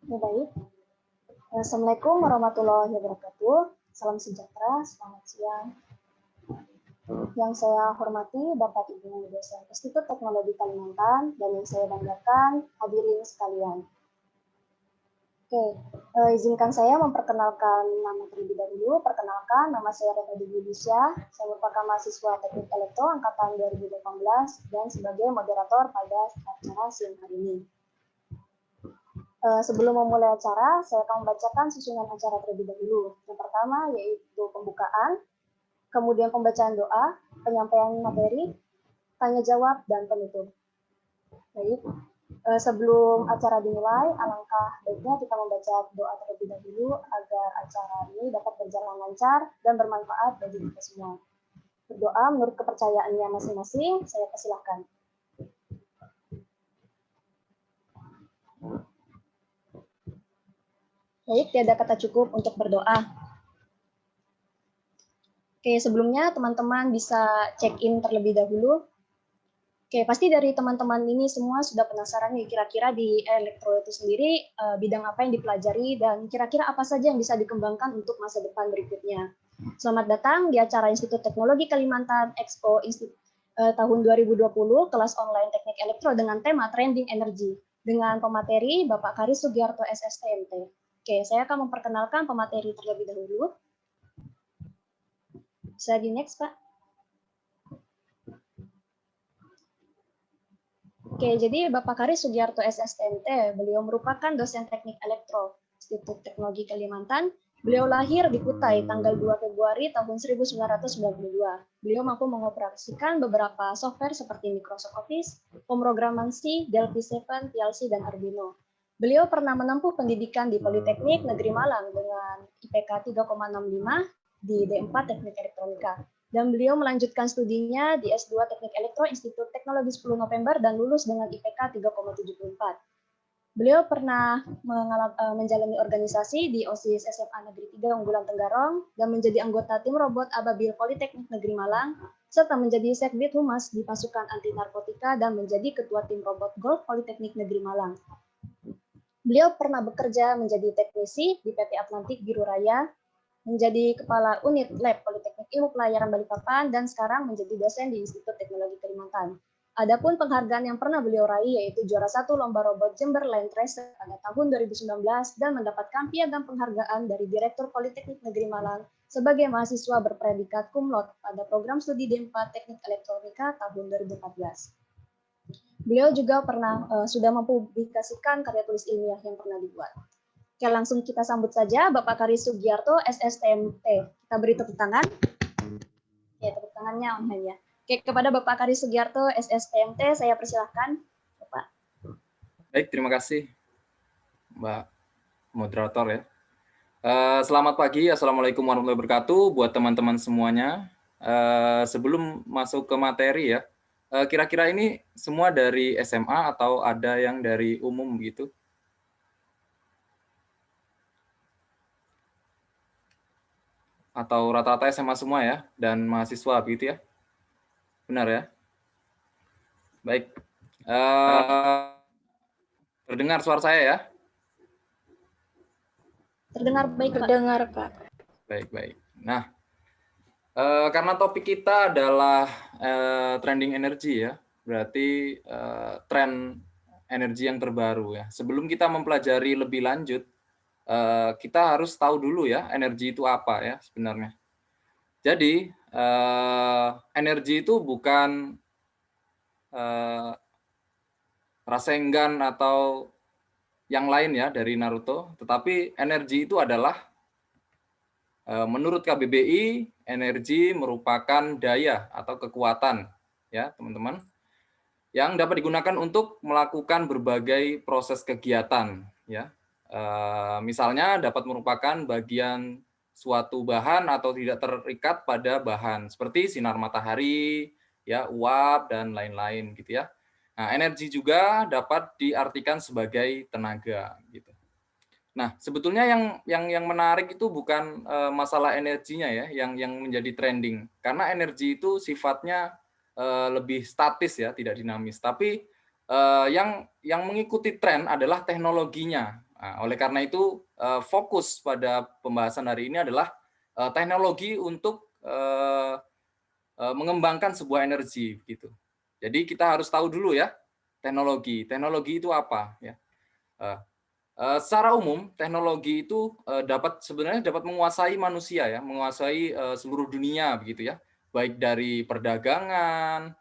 Ya, baik. Assalamualaikum warahmatullahi wabarakatuh. Salam sejahtera, selamat siang. Yang saya hormati Bapak Ibu dosen Institut Teknologi Kalimantan dan yang saya banggakan hadirin sekalian. Oke, izinkan saya memperkenalkan nama terlebih dahulu. Perkenalkan, nama saya Retno Budisya. Saya merupakan mahasiswa Teknik Elektro angkatan 2018 dan sebagai moderator pada acara siang hari ini. Sebelum memulai acara, saya akan membacakan susunan acara terlebih dahulu. Yang pertama yaitu pembukaan, kemudian pembacaan doa, penyampaian materi, tanya jawab, dan penutup. Baik, sebelum acara dimulai, alangkah baiknya kita membaca doa terlebih dahulu agar acara ini dapat berjalan lancar dan bermanfaat bagi kita semua. Berdoa menurut kepercayaannya masing-masing, saya persilahkan. Baik, tiada kata cukup untuk berdoa. Oke, sebelumnya teman-teman bisa check-in terlebih dahulu. Oke, pasti dari teman-teman ini semua sudah penasaran nih kira-kira di elektro itu sendiri bidang apa yang dipelajari dan kira-kira apa saja yang bisa dikembangkan untuk masa depan berikutnya. Selamat datang di acara Institut Teknologi Kalimantan Expo tahun 2020 kelas online Teknik Elektro dengan tema Trending Energy dengan pemateri Bapak Karis Sugiarto SSTMT. Oke, saya akan memperkenalkan pemateri terlebih dahulu. Bisa di next, Pak. Oke, jadi Bapak Karis Sugiarto SSTMT, beliau merupakan dosen teknik elektro Institut Teknologi Kalimantan. Beliau lahir di Kutai tanggal 2 Februari tahun 1992. Beliau mampu mengoperasikan beberapa software seperti Microsoft Office, pemrograman C, Delphi 7, PLC, dan Arduino. Beliau pernah menempuh pendidikan di Politeknik Negeri Malang dengan IPK 3,65 di D4 Teknik Elektronika. Dan beliau melanjutkan studinya di S2 Teknik Elektro Institut Teknologi 10 November dan lulus dengan IPK 3,74. Beliau pernah menjalani organisasi di OSIS SMA Negeri 3 Unggulan Tenggarong dan menjadi anggota tim robot Ababil Politeknik Negeri Malang, serta menjadi Sekbid Humas di Pasukan Anti Narkotika dan menjadi Ketua Tim Robot Golf Politeknik Negeri Malang. Beliau pernah bekerja menjadi teknisi di PT Atlantik Biru Raya, menjadi Kepala Unit Lab Politeknik Ilmu Pelayaran Balikpapan, dan sekarang menjadi dosen di Institut Teknologi Kalimantan. Adapun penghargaan yang pernah beliau raih yaitu juara 1 Lomba Robot Jember Land Racer pada tahun 2019 dan mendapatkan piagam penghargaan dari Direktur Politeknik Negeri Malang sebagai mahasiswa berpredikat cum laude pada program studi D4 Teknik Elektronika tahun 2014. Beliau juga sudah mempublikasikan karya tulis ilmiah yang pernah dibuat. Oke, langsung kita sambut saja Bapak Karis Sugiarto, SSTMT. Kita beri tepuk tangan. Ya, tepuk tangannya online ya. Oke, kepada Bapak Karis Sugiarto, SSTMT, saya persilahkan, Bapak. Baik, terima kasih, Mbak Moderator ya. Selamat pagi, Assalamualaikum warahmatullahi wabarakatuh buat teman-teman semuanya. Sebelum masuk ke materi ya, kira-kira ini semua dari SMA atau ada yang dari umum gitu? Atau rata-rata SMA semua ya, dan mahasiswa begitu ya? Benar ya? Baik. Terdengar suara saya ya? Terdengar baik, Pak. Terdengar, Pak. Baik. Nah, karena topik kita adalah trending energy ya, berarti tren energi yang terbaru ya. Sebelum kita mempelajari lebih lanjut, kita harus tahu dulu ya energi itu apa ya sebenarnya. Jadi energi itu bukan Rasengan atau yang lain ya dari Naruto, tetapi energi itu adalah menurut KBBI, energi merupakan daya atau kekuatan, ya teman-teman, yang dapat digunakan untuk melakukan berbagai proses kegiatan, ya. Misalnya dapat merupakan bagian suatu bahan atau tidak terikat pada bahan, seperti sinar matahari, ya, uap dan lain-lain, gitu ya. Nah, energi juga dapat diartikan sebagai tenaga, gitu. Nah, sebetulnya yang menarik itu bukan masalah energinya ya, yang menjadi trending. Karena energi itu sifatnya lebih statis ya, tidak dinamis. Tapi yang mengikuti tren adalah teknologinya Nah, oleh karena itu fokus pada pembahasan hari ini adalah teknologi untuk mengembangkan sebuah energi gitu. Jadi kita harus tahu dulu ya teknologi. Teknologi itu apa ya? Secara umum teknologi itu sebenarnya dapat menguasai manusia ya, menguasai seluruh dunia begitu ya. Baik dari perdagangan,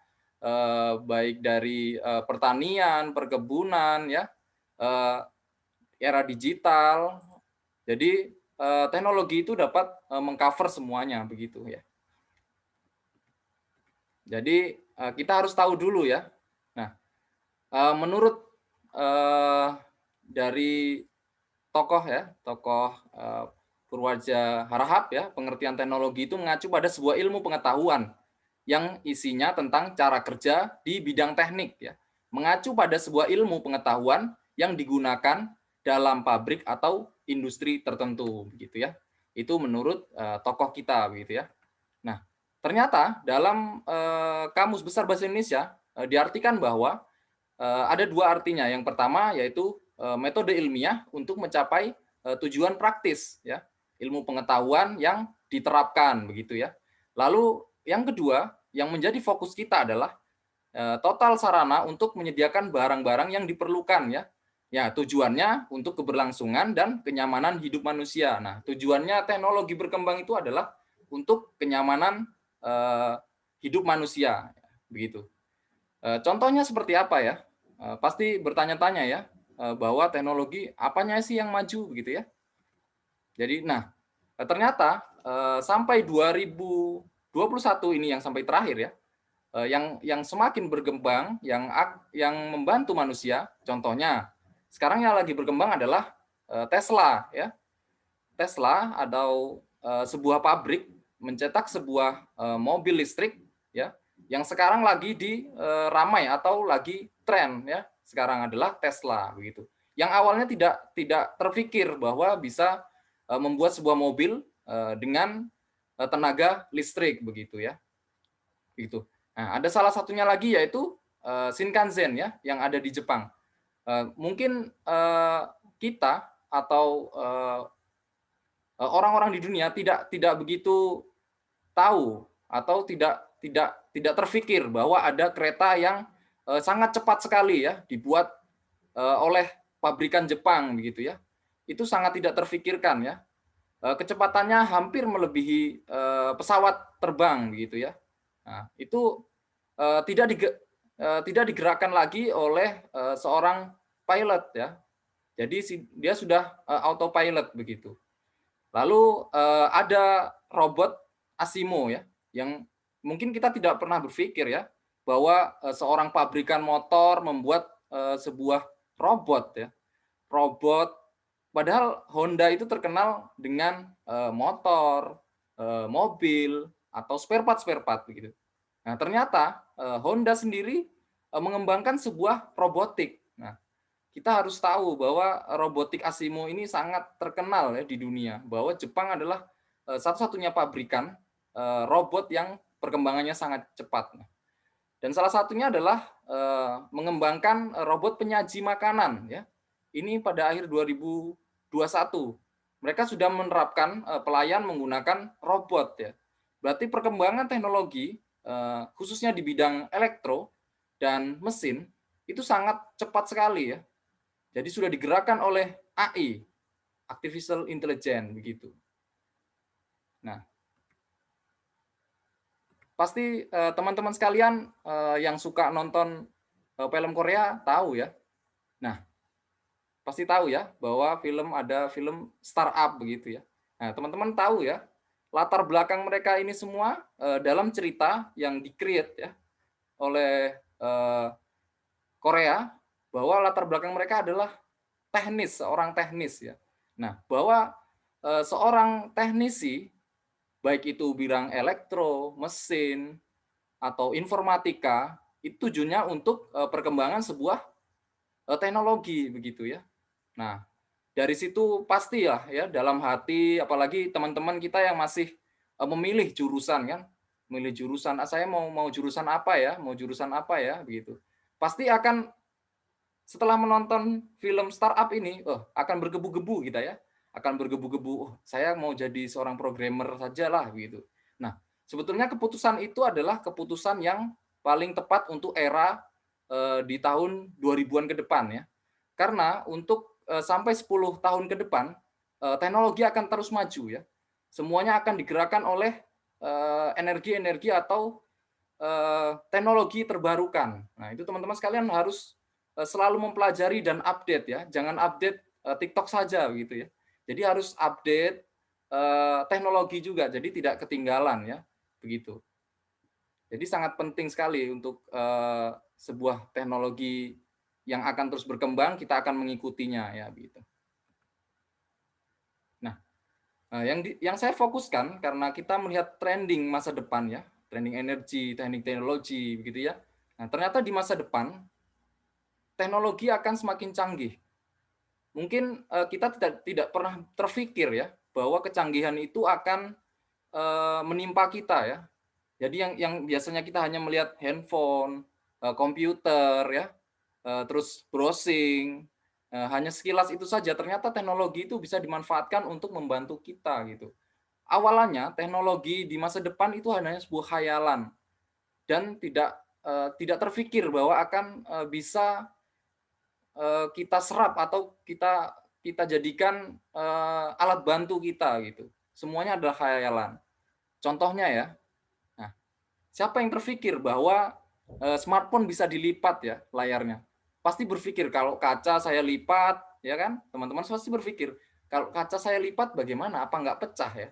baik dari pertanian, perkebunan ya, era digital. Jadi teknologi itu dapat mengcover semuanya begitu ya. Jadi kita harus tahu dulu ya. Nah, menurut dari tokoh ya, tokoh Purwaja Harahap ya, pengertian teknologi itu mengacu pada sebuah ilmu pengetahuan yang isinya tentang cara kerja di bidang teknik ya. Mengacu pada sebuah ilmu pengetahuan yang digunakan dalam pabrik atau industri tertentu begitu ya. Itu menurut tokoh kita begitu ya. Nah, ternyata dalam Kamus Besar Bahasa Indonesia diartikan bahwa ada dua artinya. Yang pertama yaitu metode ilmiah untuk mencapai tujuan praktis ya, ilmu pengetahuan yang diterapkan begitu ya. Lalu yang kedua yang menjadi fokus kita adalah total sarana untuk menyediakan barang-barang yang diperlukan ya. Ya, tujuannya untuk keberlangsungan dan kenyamanan hidup manusia. Nah, tujuannya teknologi berkembang itu adalah untuk kenyamanan hidup manusia begitu. Contohnya seperti apa ya? Pasti bertanya-tanya ya, bahwa teknologi apanya sih yang maju begitu ya. Jadi ternyata sampai 2021 ini yang sampai terakhir ya, yang semakin berkembang, yang membantu manusia, contohnya sekarang yang lagi berkembang adalah Tesla ya. Tesla atau sebuah pabrik mencetak sebuah mobil listrik ya, yang sekarang lagi ramai atau lagi tren ya, sekarang adalah Tesla begitu. Yang awalnya tidak terpikir bahwa bisa membuat sebuah mobil dengan tenaga listrik begitu ya. Gitu. Nah, ada salah satunya lagi yaitu Shinkansen ya, yang ada di Jepang. Mungkin kita atau orang-orang di dunia tidak begitu tahu atau tidak terfikir bahwa ada kereta yang sangat cepat sekali ya dibuat oleh pabrikan Jepang begitu ya. Itu sangat tidak terfikirkan ya. Kecepatannya hampir melebihi pesawat terbang begitu ya. Nah, itu tidak digerakkan lagi oleh seorang pilot ya. Jadi dia sudah autopilot begitu. Lalu ada robot Asimo ya, yang mungkin kita tidak pernah berpikir ya bahwa seorang pabrikan motor membuat sebuah robot ya. Robot, padahal Honda itu terkenal dengan motor, mobil atau spare part begitu. Nah, ternyata Honda sendiri mengembangkan sebuah robotik. Nah, kita harus tahu bahwa robotik Asimo ini sangat terkenal ya di dunia, bahwa Jepang adalah satu-satunya pabrikan robot yang perkembangannya sangat cepat. Dan salah satunya adalah mengembangkan robot penyaji makanan ya. Ini pada akhir 2021. Mereka sudah menerapkan pelayan menggunakan robot ya. Berarti perkembangan teknologi khususnya di bidang elektro dan mesin itu sangat cepat sekali ya. Jadi sudah digerakkan oleh AI, artificial intelligence begitu. Nah, pasti teman-teman sekalian yang suka nonton film Korea tahu ya. Nah, pasti tahu ya bahwa ada film startup begitu ya. Nah, teman-teman tahu ya latar belakang mereka ini semua dalam cerita yang di-create ya oleh Korea, bahwa latar belakang mereka adalah seorang teknis ya. Nah, bahwa seorang teknisi baik itu bidang elektro, mesin atau informatika itu tujuannya untuk perkembangan sebuah teknologi begitu ya. Nah, dari situ pastilah ya dalam hati apalagi teman-teman kita yang masih memilih jurusan kan, memilih jurusan saya mau jurusan apa ya, mau jurusan apa ya begitu. Pasti akan setelah menonton film startup ini, akan bergebu-gebu kita ya, akan bergebu-gebu. Saya mau jadi seorang programmer sajalah gitu. Nah, sebetulnya keputusan itu adalah keputusan yang paling tepat untuk era di tahun 2000-an ke depan ya. Karena untuk sampai 10 tahun ke depan teknologi akan terus maju ya. Semuanya akan digerakkan oleh energi-energi atau teknologi terbarukan. Nah, itu teman-teman sekalian harus selalu mempelajari dan update ya. Jangan update TikTok saja gitu ya. Jadi harus update teknologi juga. Jadi tidak ketinggalan ya. Begitu. Jadi sangat penting sekali untuk sebuah teknologi yang akan terus berkembang, kita akan mengikutinya ya gitu. Nah, yang saya fokuskan karena kita melihat trending masa depan ya, trending energi, teknik teknologi begitu ya. Nah, ternyata di masa depan teknologi akan semakin canggih. Mungkin kita tidak pernah terfikir ya bahwa kecanggihan itu akan menimpa kita ya. Jadi yang biasanya kita hanya melihat handphone, komputer ya, terus browsing, hanya sekilas itu saja. Ternyata teknologi itu bisa dimanfaatkan untuk membantu kita gitu. Awalnya teknologi di masa depan itu hanya sebuah khayalan dan tidak terfikir bahwa akan bisa kita serap atau kita jadikan alat bantu kita gitu. Semuanya adalah khayalan. Contohnya ya, nah, siapa yang terfikir bahwa smartphone bisa dilipat ya layarnya? Pasti berpikir kalau kaca saya lipat, ya kan? Teman-teman pasti berpikir kalau kaca saya lipat bagaimana? Apa nggak pecah ya?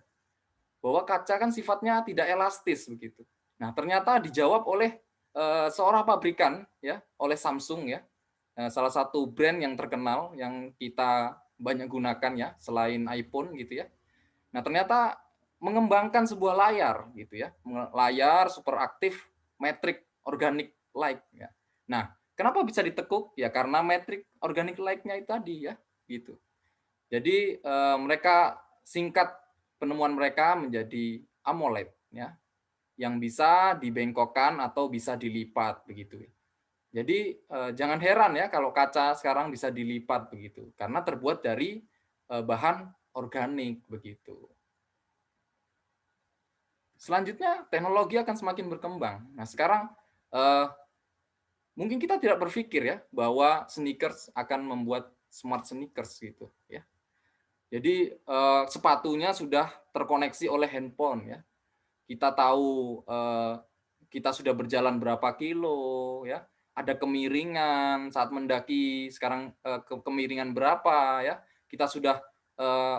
Bahwa kaca kan sifatnya tidak elastis begitu. Nah, ternyata dijawab oleh seorang pabrikan ya, oleh Samsung ya. Salah satu brand yang terkenal yang kita banyak gunakan ya selain iPhone gitu ya. Nah, ternyata mengembangkan sebuah layar gitu ya. Layar super aktif matrix organic light ya. Nah, kenapa bisa ditekuk? Ya karena matrix organic light-nya itu tadi ya, gitu. Jadi mereka singkat penemuan mereka menjadi AMOLED ya, yang bisa dibengkokkan atau bisa dilipat begitu. Jadi jangan heran ya kalau kaca sekarang bisa dilipat begitu, karena terbuat dari bahan organik begitu. Selanjutnya teknologi akan semakin berkembang. Nah sekarang mungkin kita tidak berpikir ya bahwa sneakers akan membuat smart sneakers gitu ya. Jadi sepatunya sudah terkoneksi oleh handphone ya. Kita tahu kita sudah berjalan berapa kilo ya. Ada kemiringan saat mendaki, sekarang kemiringan berapa ya. Kita sudah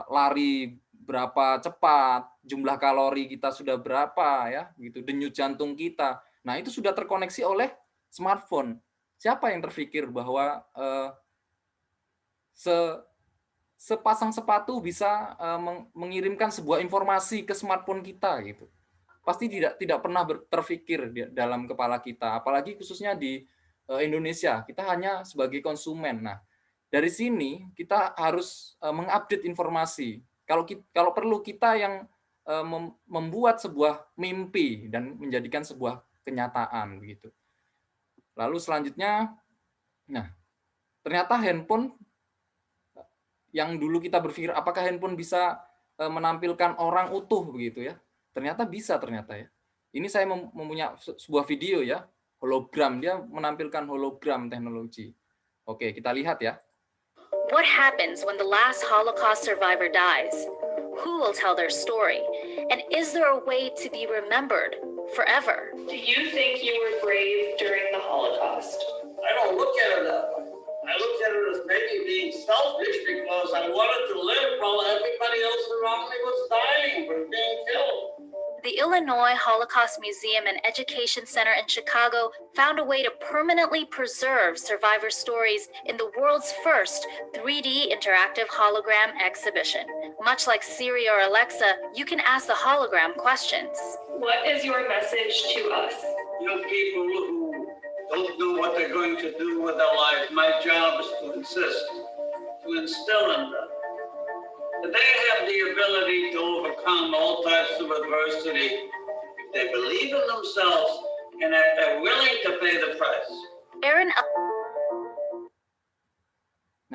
lari berapa cepat, jumlah kalori kita sudah berapa ya, gitu. Denyut jantung kita. Nah, itu sudah terkoneksi oleh smartphone. Siapa yang terpikir bahwa sepasang sepatu bisa mengirimkan sebuah informasi ke smartphone kita gitu. Pasti tidak pernah terfikir dalam kepala kita, apalagi khususnya di Indonesia. Kita hanya sebagai konsumen. Nah, dari sini kita harus mengupdate informasi. Kalau perlu kita yang membuat sebuah mimpi dan menjadikan sebuah kenyataan begitu. Lalu selanjutnya, nah ternyata handphone yang dulu kita berpikir apakah handphone bisa menampilkan orang utuh begitu ya. Ternyata bisa ternyata ya. Ini saya mempunyai sebuah video ya, hologram, dia menampilkan hologram teknologi. Oke, kita lihat ya. What happens when the last Holocaust survivor dies? Who will tell their story? And is there a way to be remembered forever? Do you think you were brave during the Holocaust? I don't look at it that way. I look at it as maybe being selfish because I wanted to live while everybody else around me was dying or being killed. The Illinois Holocaust Museum and Education Center in Chicago found a way to permanently preserve survivor stories in the world's first 3D interactive hologram exhibition. Much like Siri or Alexa, you can ask the hologram questions. What is your message to us? You know, people who don't know what they're going to do with their lives, my job is to insist, to instill in them that they have the ability to overcome all types of adversity if they believe in themselves and if they're willing to pay the price. Aaron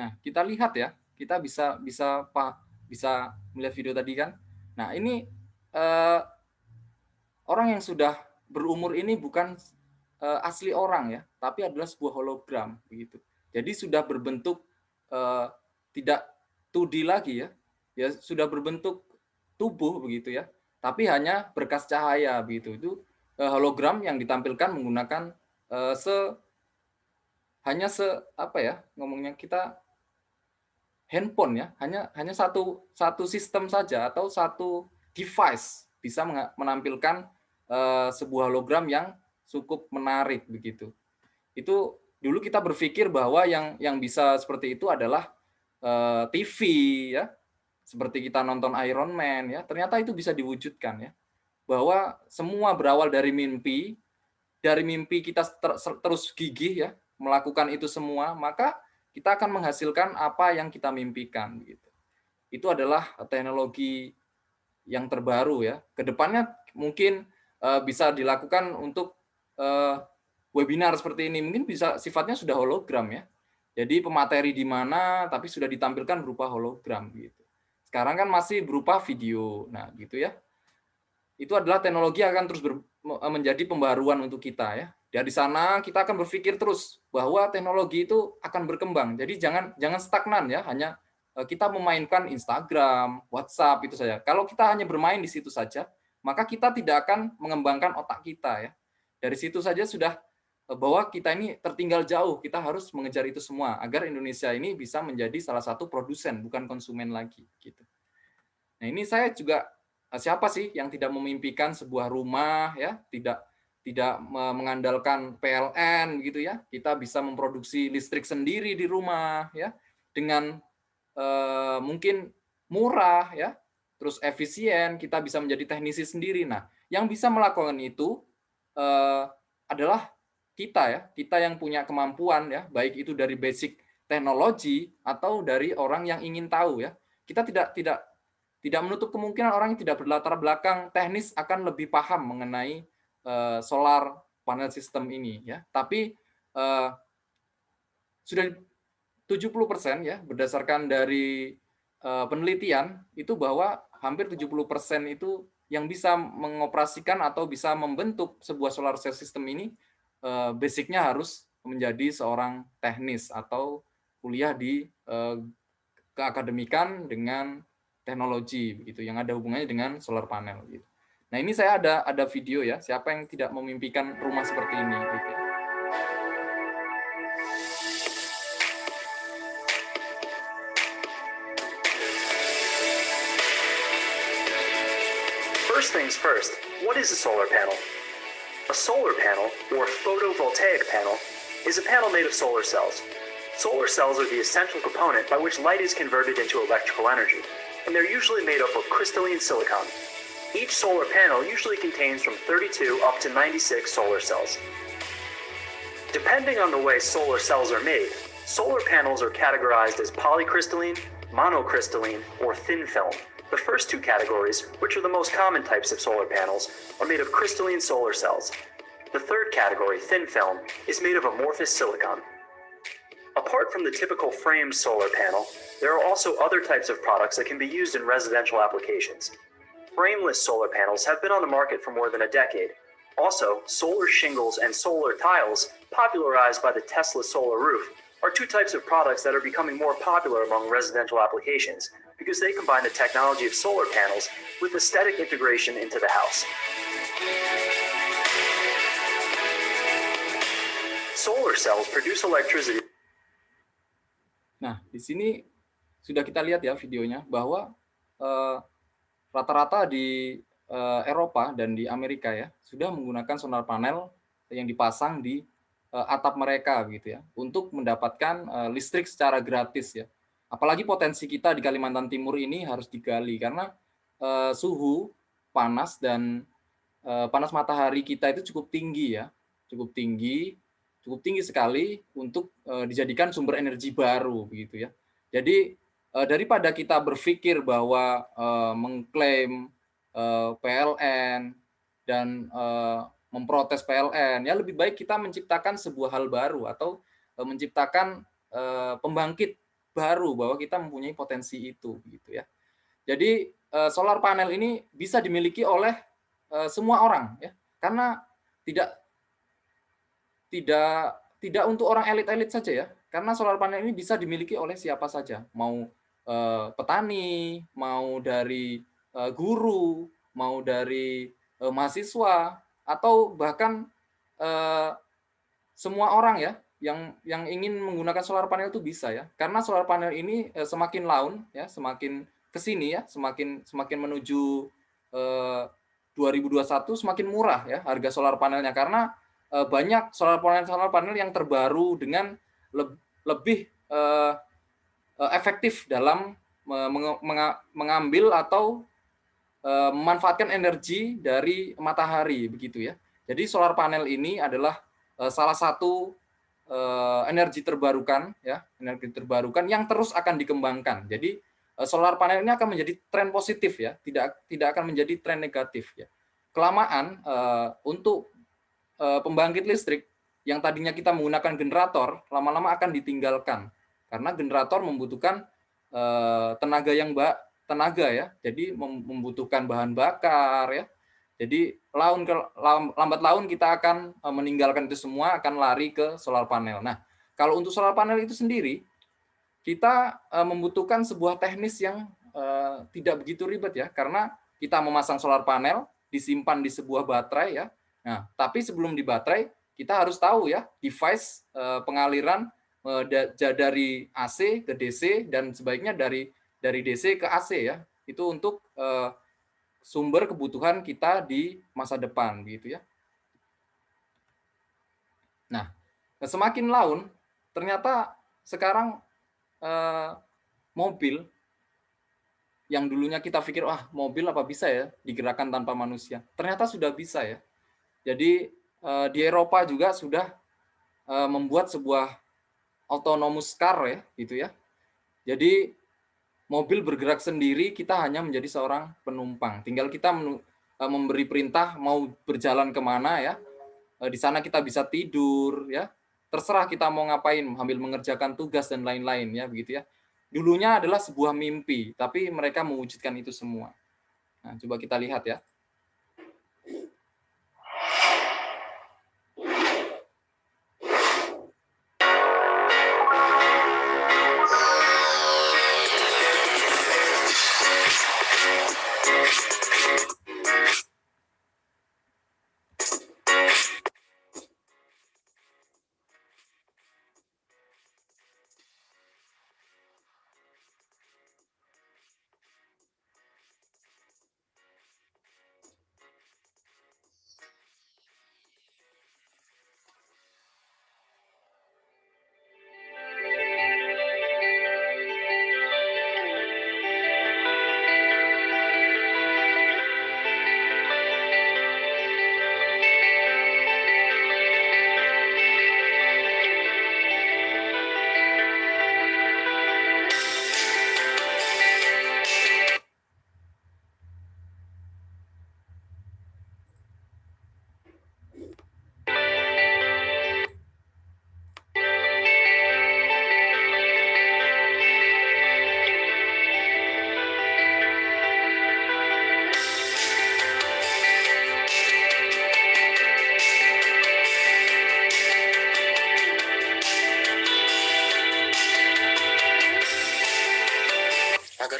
Nah, kita lihat ya, kita bisa melihat video tadi kan. Nah, ini orang yang sudah berumur ini bukan asli orang ya, tapi adalah sebuah hologram begitu. Jadi sudah berbentuk tidak 2D lagi ya, ya sudah berbentuk tubuh begitu ya, tapi hanya berkas cahaya begitu. Itu hologram yang ditampilkan menggunakan hanya apa ya ngomongnya kita handphone ya, hanya satu sistem saja atau satu device bisa menampilkan sebuah hologram yang cukup menarik begitu. Itu dulu kita berpikir bahwa yang bisa seperti itu adalah TV ya, seperti kita nonton Iron Man ya. Ternyata itu bisa diwujudkan ya. Bahwa semua berawal dari mimpi kita terus gigih ya melakukan itu semua, maka kita akan menghasilkan apa yang kita mimpikan gitu. Itu adalah teknologi yang terbaru ya. Kedepannya mungkin bisa dilakukan untuk webinar seperti ini, mungkin bisa sifatnya sudah hologram ya. Jadi pemateri di mana tapi sudah ditampilkan berupa hologram gitu. Sekarang kan masih berupa video. Nah, gitu ya. Itu adalah teknologi yang akan terus menjadi pembaruan untuk kita ya. Dari sana kita akan berpikir terus bahwa teknologi itu akan berkembang. Jadi jangan stagnan ya, hanya kita memainkan Instagram, WhatsApp itu saja. Kalau kita hanya bermain di situ saja, maka kita tidak akan mengembangkan otak kita ya. Dari situ saja sudah bahwa kita ini tertinggal jauh. Kita harus mengejar itu semua agar Indonesia ini bisa menjadi salah satu produsen bukan konsumen lagi gitu. Nah, ini saya juga siapa sih yang tidak memimpikan sebuah rumah ya, tidak mengandalkan PLN gitu ya. Kita bisa memproduksi listrik sendiri di rumah ya dengan mungkin murah ya, terus efisien, kita bisa menjadi teknisi sendiri. Nah, yang bisa melakukan itu adalah kita yang punya kemampuan ya, baik itu dari basic teknologi atau dari orang yang ingin tahu ya. Kita tidak menutup kemungkinan orang yang tidak berlatar belakang teknis akan lebih paham mengenai solar panel system ini ya. Tapi sudah 70% ya berdasarkan dari penelitian itu bahwa hampir 70% itu yang bisa mengoperasikan atau bisa membentuk sebuah solar cell system ini basicnya harus menjadi seorang teknis atau kuliah di keakademikan dengan teknologi begitu yang ada hubungannya dengan solar panel gitu. Nah, ini saya ada video ya, siapa yang tidak memimpikan rumah seperti ini gitu. First things first, what is a solar panel? A solar panel, or photovoltaic panel, is a panel made of solar cells. Solar cells are the essential component by which light is converted into electrical energy, and they're usually made up of crystalline silicon. Each solar panel usually contains from 32 up to 96 solar cells. Depending on the way solar cells are made, solar panels are categorized as polycrystalline, monocrystalline, or thin film. The first two categories, which are the most common types of solar panels, are made of crystalline solar cells. The third category, thin film, is made of amorphous silicon. Apart from the typical framed solar panel, there are also other types of products that can be used in residential applications. Frameless solar panels have been on the market for more than a decade. Also, solar shingles and solar tiles, popularized by the Tesla solar roof, are two types of products that are becoming more popular among residential applications because they combine the technology of solar panels with aesthetic integration into the house. Solar cells produce electricity. Nah, di sini sudah kita lihat ya videonya bahwa rata-rata di Eropa dan di Amerika ya sudah menggunakan solar panel yang dipasang di atap mereka gitu ya untuk mendapatkan listrik secara gratis ya. Apalagi potensi kita di Kalimantan Timur ini harus digali karena suhu panas dan panas matahari kita itu cukup tinggi ya, cukup tinggi sekali untuk dijadikan sumber energi baru begitu ya. Jadi daripada kita berpikir bahwa mengklaim PLN dan memprotes PLN, ya lebih baik kita menciptakan sebuah hal baru atau menciptakan pembangkit baru bahwa kita mempunyai potensi itu, gitu ya. Jadi solar panel ini bisa dimiliki oleh semua orang, ya, karena tidak untuk orang elit-elit saja ya, karena solar panel ini bisa dimiliki oleh siapa saja, mau petani, mau dari guru, mau dari mahasiswa, atau bahkan semua orang ya yang ingin menggunakan solar panel itu bisa ya, karena solar panel ini semakin laun ya, semakin kesini ya, semakin menuju 2021 semakin murah ya harga solar panelnya, karena banyak solar panel yang terbaru dengan lebih efektif dalam mengambil atau memanfaatkan energi dari matahari, begitu ya. Jadi solar panel ini adalah salah satu energi terbarukan ya, energi terbarukan yang terus akan dikembangkan. Jadi solar panel ini akan menjadi tren positif ya, tidak akan menjadi tren negatif ya. Kelamaan untuk pembangkit listrik yang tadinya kita menggunakan generator, lama-lama akan ditinggalkan karena generator membutuhkan tenaga ya, jadi membutuhkan bahan bakar ya. Jadi lambat laun kita akan meninggalkan itu semua, akan lari ke solar panel. Nah, kalau untuk solar panel itu sendiri, kita membutuhkan sebuah teknis yang tidak begitu ribet ya, karena kita memasang solar panel, disimpan di sebuah baterai ya. Nah, tapi sebelum di baterai, kita harus tahu ya device pengaliran dari AC ke DC dan sebaiknya dari DC ke AC ya. Itu untuk sumber kebutuhan kita di masa depan gitu ya. Nah, semakin laun ternyata sekarang mobil yang dulunya kita pikir mobil apa bisa ya digerakkan tanpa manusia, ternyata sudah bisa ya. Jadi di Eropa juga sudah membuat sebuah autonomous car ya gitu ya. Jadi mobil bergerak sendiri, kita hanya menjadi seorang penumpang. Tinggal kita memberi perintah mau berjalan kemana ya. Di sana kita bisa tidur ya. Terserah kita mau ngapain, sambil mengerjakan tugas dan lain-lain ya begitu ya. Dulunya adalah sebuah mimpi, tapi mereka mewujudkan itu semua. Nah, coba kita lihat ya.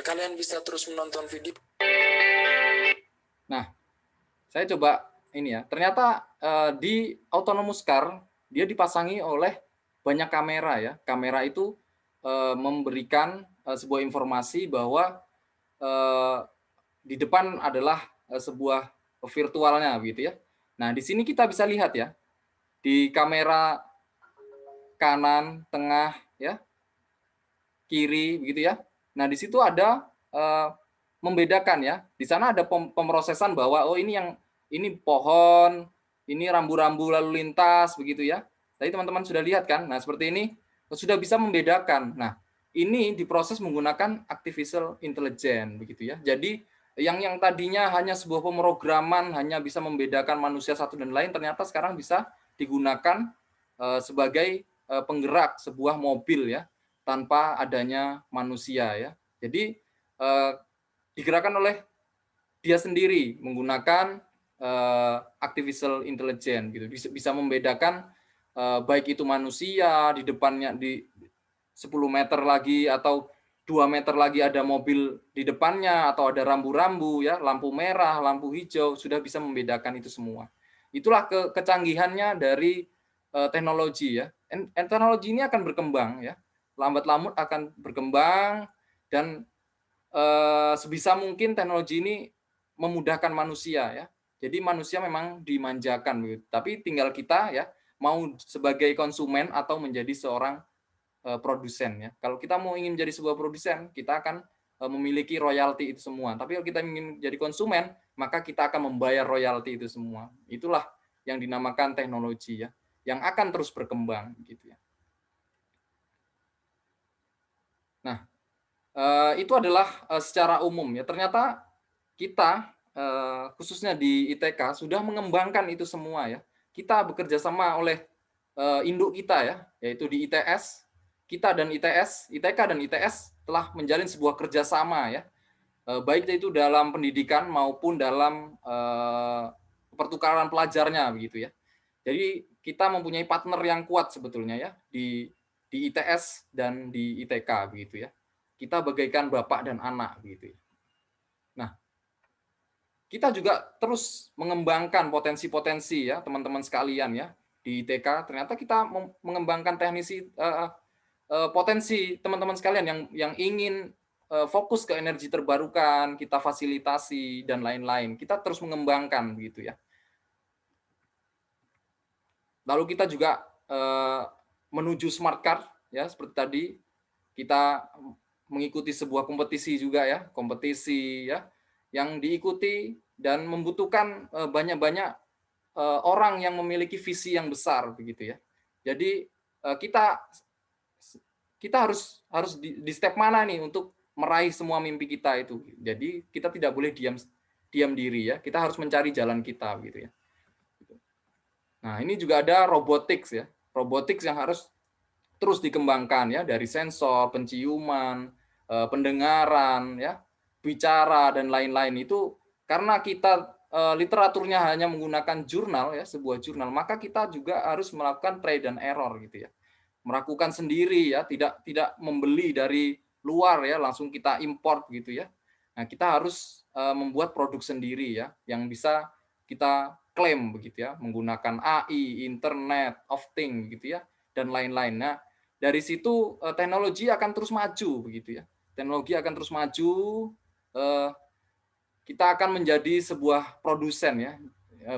Kalian bisa terus menonton video. Nah, saya coba ini ya. Ternyata di autonomous car dia dipasangi oleh banyak kamera ya. Kamera itu memberikan sebuah informasi bahwa di depan adalah sebuah virtualnya gitu ya. Nah, di sini kita bisa lihat ya. Di kamera kanan, tengah ya, kiri begitu ya. Nah, di situ ada membedakan ya. Di sana ada pemrosesan bahwa ini pohon, ini rambu-rambu lalu lintas begitu ya. Tadi teman-teman sudah lihat kan? Nah, seperti ini sudah bisa membedakan. Nah, ini diproses menggunakan artificial intelligence begitu ya. Jadi yang tadinya hanya sebuah pemrograman, hanya bisa membedakan manusia satu dan lain, ternyata sekarang bisa digunakan sebagai penggerak sebuah mobil ya. tanpa adanya manusia ya. Jadi digerakkan oleh dia sendiri menggunakan artificial intelligence gitu. Bisa membedakan baik itu manusia di depannya di 10 meter lagi atau 2 meter lagi ada mobil di depannya atau ada rambu-rambu ya, lampu merah, lampu hijau, sudah bisa membedakan itu semua. Itulah kecanggihannya dari teknologi ya. Teknologi ini akan berkembang ya. Lambat laun akan berkembang dan sebisa mungkin teknologi ini memudahkan manusia ya. Jadi manusia memang dimanjakan begitu. Tapi tinggal kita ya mau sebagai konsumen atau menjadi seorang produsen ya. Kalau kita mau ingin menjadi sebuah produsen, kita akan memiliki royalti itu semua. Tapi kalau kita ingin jadi konsumen, maka kita akan membayar royalti itu semua. Itulah yang dinamakan teknologi ya, yang akan terus berkembang gitu ya. Nah, itu adalah secara umum ya. Ternyata kita khususnya di ITK sudah mengembangkan itu semua ya. Kita bekerja sama oleh induk kita ya, yaitu di ITS. Kita dan ITS, ITK dan ITS telah menjalin sebuah kerjasama ya, baik itu dalam pendidikan maupun dalam pertukaran pelajarnya begitu ya. Jadi kita mempunyai partner yang kuat sebetulnya ya di ITS dan di ITK begitu ya. Kita bagaikan bapak dan anak begitu ya. Nah, kita juga terus mengembangkan potensi-potensi ya teman-teman sekalian ya di ITK. Ternyata kita mengembangkan potensi teman-teman sekalian yang ingin fokus ke energi terbarukan, kita fasilitasi dan lain-lain. Kita terus mengembangkan begitu ya. Lalu kita juga menuju smart car ya, seperti tadi kita mengikuti sebuah kompetisi juga ya, kompetisi ya yang diikuti dan membutuhkan banyak-banyak orang yang memiliki visi yang besar begitu ya. Jadi kita harus di step mana nih untuk meraih semua mimpi kita itu. Jadi kita tidak boleh diam diri ya. Kita harus mencari jalan kita gitu ya. Nah, ini juga ada robotics ya. Robotics yang harus terus dikembangkan ya, dari sensor, penciuman, pendengaran ya, bicara dan lain-lain. Itu karena kita literaturnya hanya menggunakan jurnal ya, sebuah jurnal, maka kita juga harus melakukan try dan error gitu ya. Melakukan sendiri ya, tidak membeli dari luar ya, langsung kita import gitu ya. Nah, kita harus membuat produk sendiri ya, yang bisa kita klaim begitu ya, menggunakan AI, Internet of Things gitu ya, dan lain-lain. Nah, dari situ teknologi akan terus maju begitu ya. Teknologi akan terus maju, kita akan menjadi sebuah produsen ya,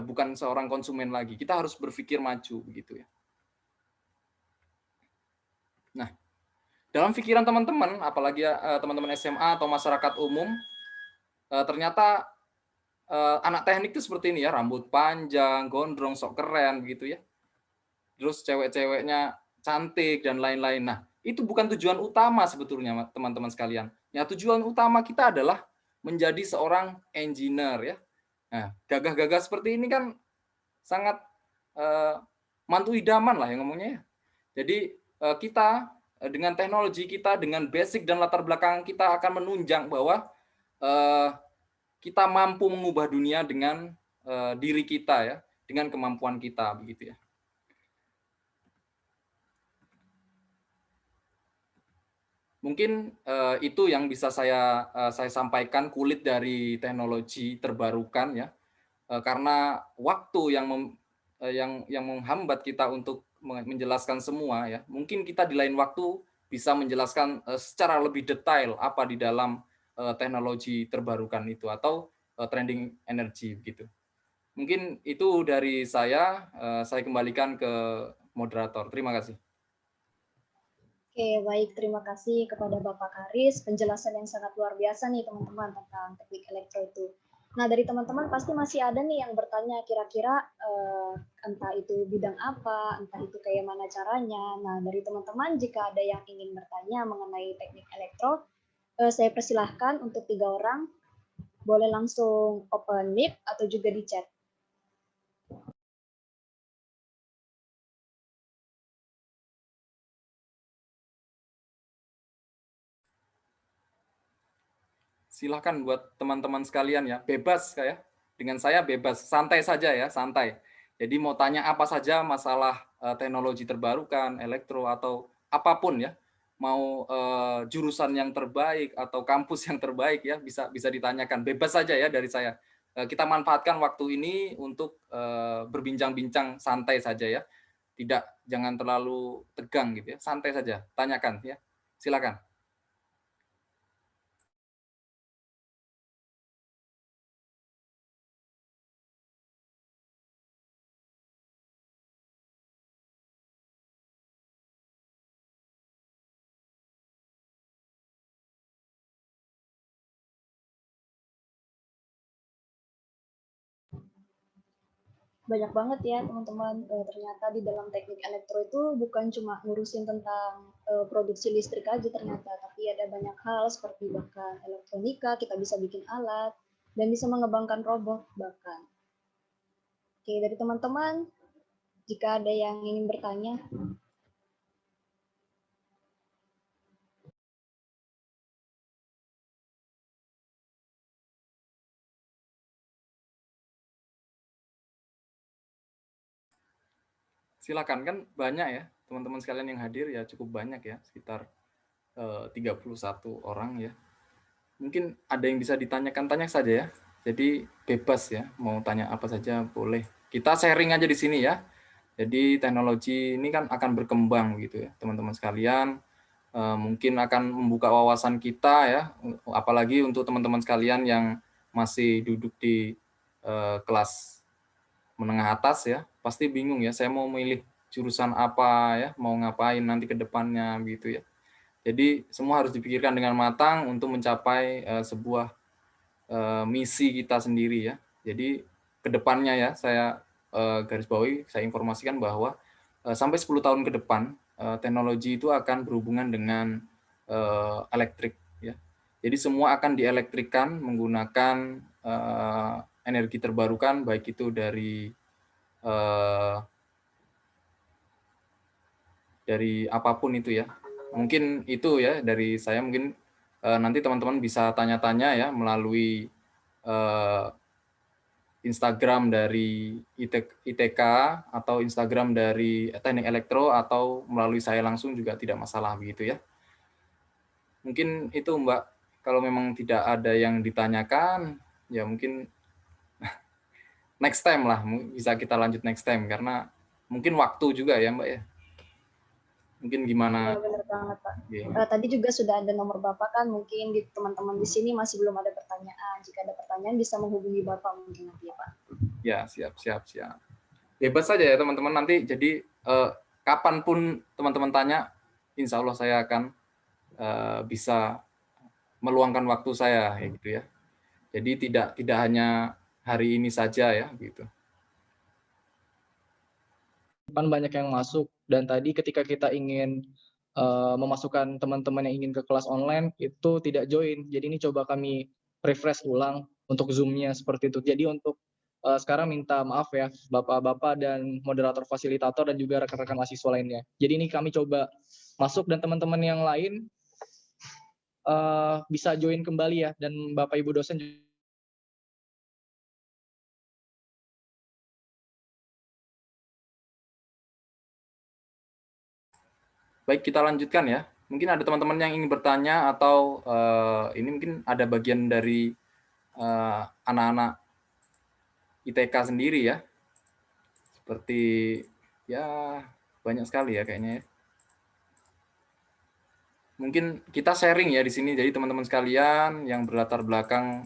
bukan seorang konsumen lagi. Kita harus berpikir maju begitu ya. Nah, dalam pikiran teman-teman, apalagi teman-teman SMA atau masyarakat umum, ternyata anak teknik itu seperti ini ya, rambut panjang, gondrong, sok keren begitu ya. Terus cewek-ceweknya cantik dan lain-lain. Nah, itu bukan tujuan utama sebetulnya teman-teman sekalian. Ya, tujuan utama kita adalah menjadi seorang engineer ya. Nah, gagah-gagah seperti ini kan sangat mantu idaman lah yang ngomongnya ya. Jadi kita dengan teknologi kita, dengan basic dan latar belakang kita akan menunjang bahwa kita mampu mengubah dunia dengan diri kita ya, dengan kemampuan kita begitu ya. Mungkin itu yang bisa saya sampaikan, kulit dari teknologi terbarukan ya. Karena waktu yang menghambat kita untuk menjelaskan semua ya. Mungkin kita di lain waktu bisa menjelaskan secara lebih detail apa di dalam teknologi terbarukan itu atau trending energy begitu. Mungkin itu dari saya kembalikan ke moderator. Terima kasih. Oke, baik. Terima kasih kepada Bapak Karis. Penjelasan yang sangat luar biasa nih teman-teman tentang teknik elektro itu. Nah, dari teman-teman pasti masih ada nih yang bertanya kira-kira entah itu bidang apa, entah itu kayak mana caranya. Nah, dari teman-teman jika ada yang ingin bertanya mengenai teknik elektro, saya persilahkan untuk 3 orang. Boleh langsung open mic atau juga di chat. silahkan buat teman-teman sekalian ya, bebas kayak dengan saya bebas, santai saja ya, santai. Jadi mau tanya apa saja masalah teknologi terbarukan, elektro atau apapun ya, mau jurusan yang terbaik atau kampus yang terbaik ya, bisa ditanyakan, bebas saja ya dari saya. Kita manfaatkan waktu ini untuk berbincang-bincang santai saja ya, jangan terlalu tegang gitu ya, santai saja, tanyakan ya, silakan. Banyak banget ya teman-teman, ternyata di dalam teknik elektro itu bukan cuma ngurusin tentang produksi listrik aja ternyata, tapi ada banyak hal seperti bahkan elektronika, kita bisa bikin alat, dan bisa mengembangkan robot bahkan. Oke, dari teman-teman, jika ada yang ingin bertanya. Silakan, kan banyak ya teman-teman sekalian yang hadir ya, cukup banyak ya, sekitar 31 orang ya. Mungkin ada yang bisa ditanyakan, tanya saja ya. Jadi bebas ya, mau tanya apa saja boleh. Kita sharing aja di sini ya. Jadi teknologi ini kan akan berkembang gitu ya, teman-teman sekalian. Mungkin akan membuka wawasan kita ya, apalagi untuk teman-teman sekalian yang masih duduk di kelas menengah atas ya, pasti bingung ya, saya mau milih jurusan apa ya, mau ngapain nanti ke depannya gitu ya. Jadi semua harus dipikirkan dengan matang untuk mencapai sebuah misi kita sendiri ya. Jadi ke depannya ya, saya garis bawahi, saya informasikan bahwa sampai 10 tahun ke depan teknologi itu akan berhubungan dengan elektrik ya. Jadi semua akan dielektrikan menggunakan energi terbarukan, baik itu dari apapun itu ya. Mungkin itu ya dari saya, mungkin nanti teman-teman bisa tanya-tanya ya melalui Instagram dari ITK atau Instagram dari Teknik Elektro atau melalui saya langsung juga tidak masalah begitu ya. Mungkin itu Mbak, kalau memang tidak ada yang ditanyakan ya mungkin next time lah, bisa kita lanjut next time karena mungkin waktu juga ya Mbak ya. Mungkin gimana? Ya, benar banget Pak. Yeah. Tadi juga sudah ada nomor Bapak kan, mungkin di teman-teman di sini masih belum ada pertanyaan. Jika ada pertanyaan bisa menghubungi Bapak mungkin nanti ya Pak. Ya, siap. Bebas saja ya teman-teman, nanti jadi kapanpun teman-teman tanya, insya Allah saya akan bisa meluangkan waktu saya gitu ya. Jadi tidak hanya hari ini saja ya gitu. Kan banyak yang masuk, dan tadi ketika kita ingin memasukkan teman-teman yang ingin ke kelas online itu tidak join. Jadi ini coba kami refresh ulang untuk Zoom-nya seperti itu. Jadi untuk sekarang minta maaf ya Bapak-bapak dan moderator fasilitator dan juga rekan-rekan mahasiswa lainnya. Jadi ini kami coba masuk dan teman-teman yang lain bisa join kembali ya, dan Bapak Ibu dosen juga. Baik, kita lanjutkan ya. Mungkin ada teman-teman yang ingin bertanya atau ini mungkin ada bagian dari anak-anak ITK sendiri ya. Seperti ya banyak sekali ya kayaknya ya. Mungkin kita sharing ya di sini, jadi teman-teman sekalian yang berlatar belakang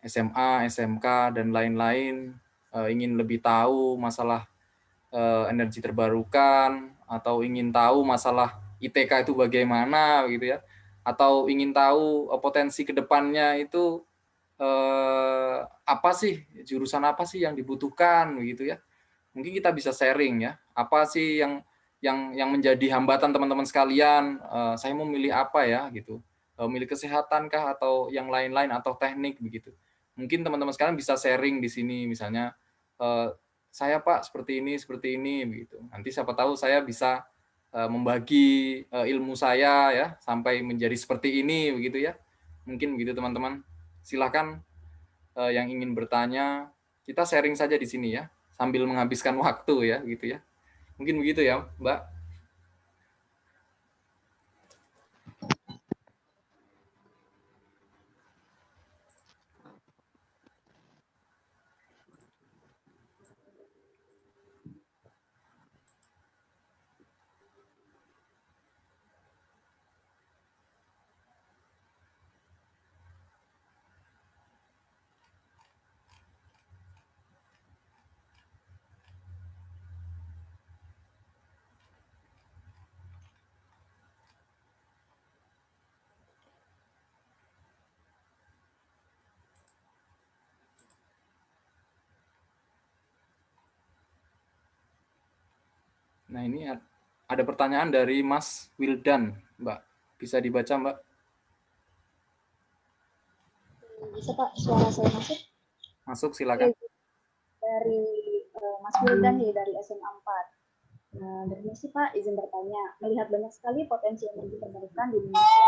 SMA, SMK dan lain-lain ingin lebih tahu masalah energi terbarukan atau ingin tahu masalah ITK itu bagaimana gitu ya, atau ingin tahu potensi kedepannya itu apa sih, jurusan apa sih yang dibutuhkan begitu ya. Mungkin kita bisa sharing ya, apa sih yang menjadi hambatan teman-teman sekalian, saya mau milih apa ya gitu, milih kesehatan kah atau yang lain-lain atau teknik begitu. Mungkin teman-teman sekalian bisa sharing di sini, misalnya saya Pak seperti ini begitu. Nanti siapa tahu saya bisa membagi ilmu saya ya sampai menjadi seperti ini begitu ya. Mungkin begitu teman-teman. Silakan yang ingin bertanya, kita sharing saja di sini ya, sambil menghabiskan waktu ya, gitu ya. Mungkin begitu ya, Mbak. Nah, ini ada pertanyaan dari Mas Wildan, Mbak. Bisa dibaca, Mbak? Bisa Pak, suara saya masuk? Masuk, silakan. Dari Mas Wildan nih, dari SMA 4. Dari sih Pak, izin bertanya, melihat banyak sekali potensi energi terbarukan di Indonesia,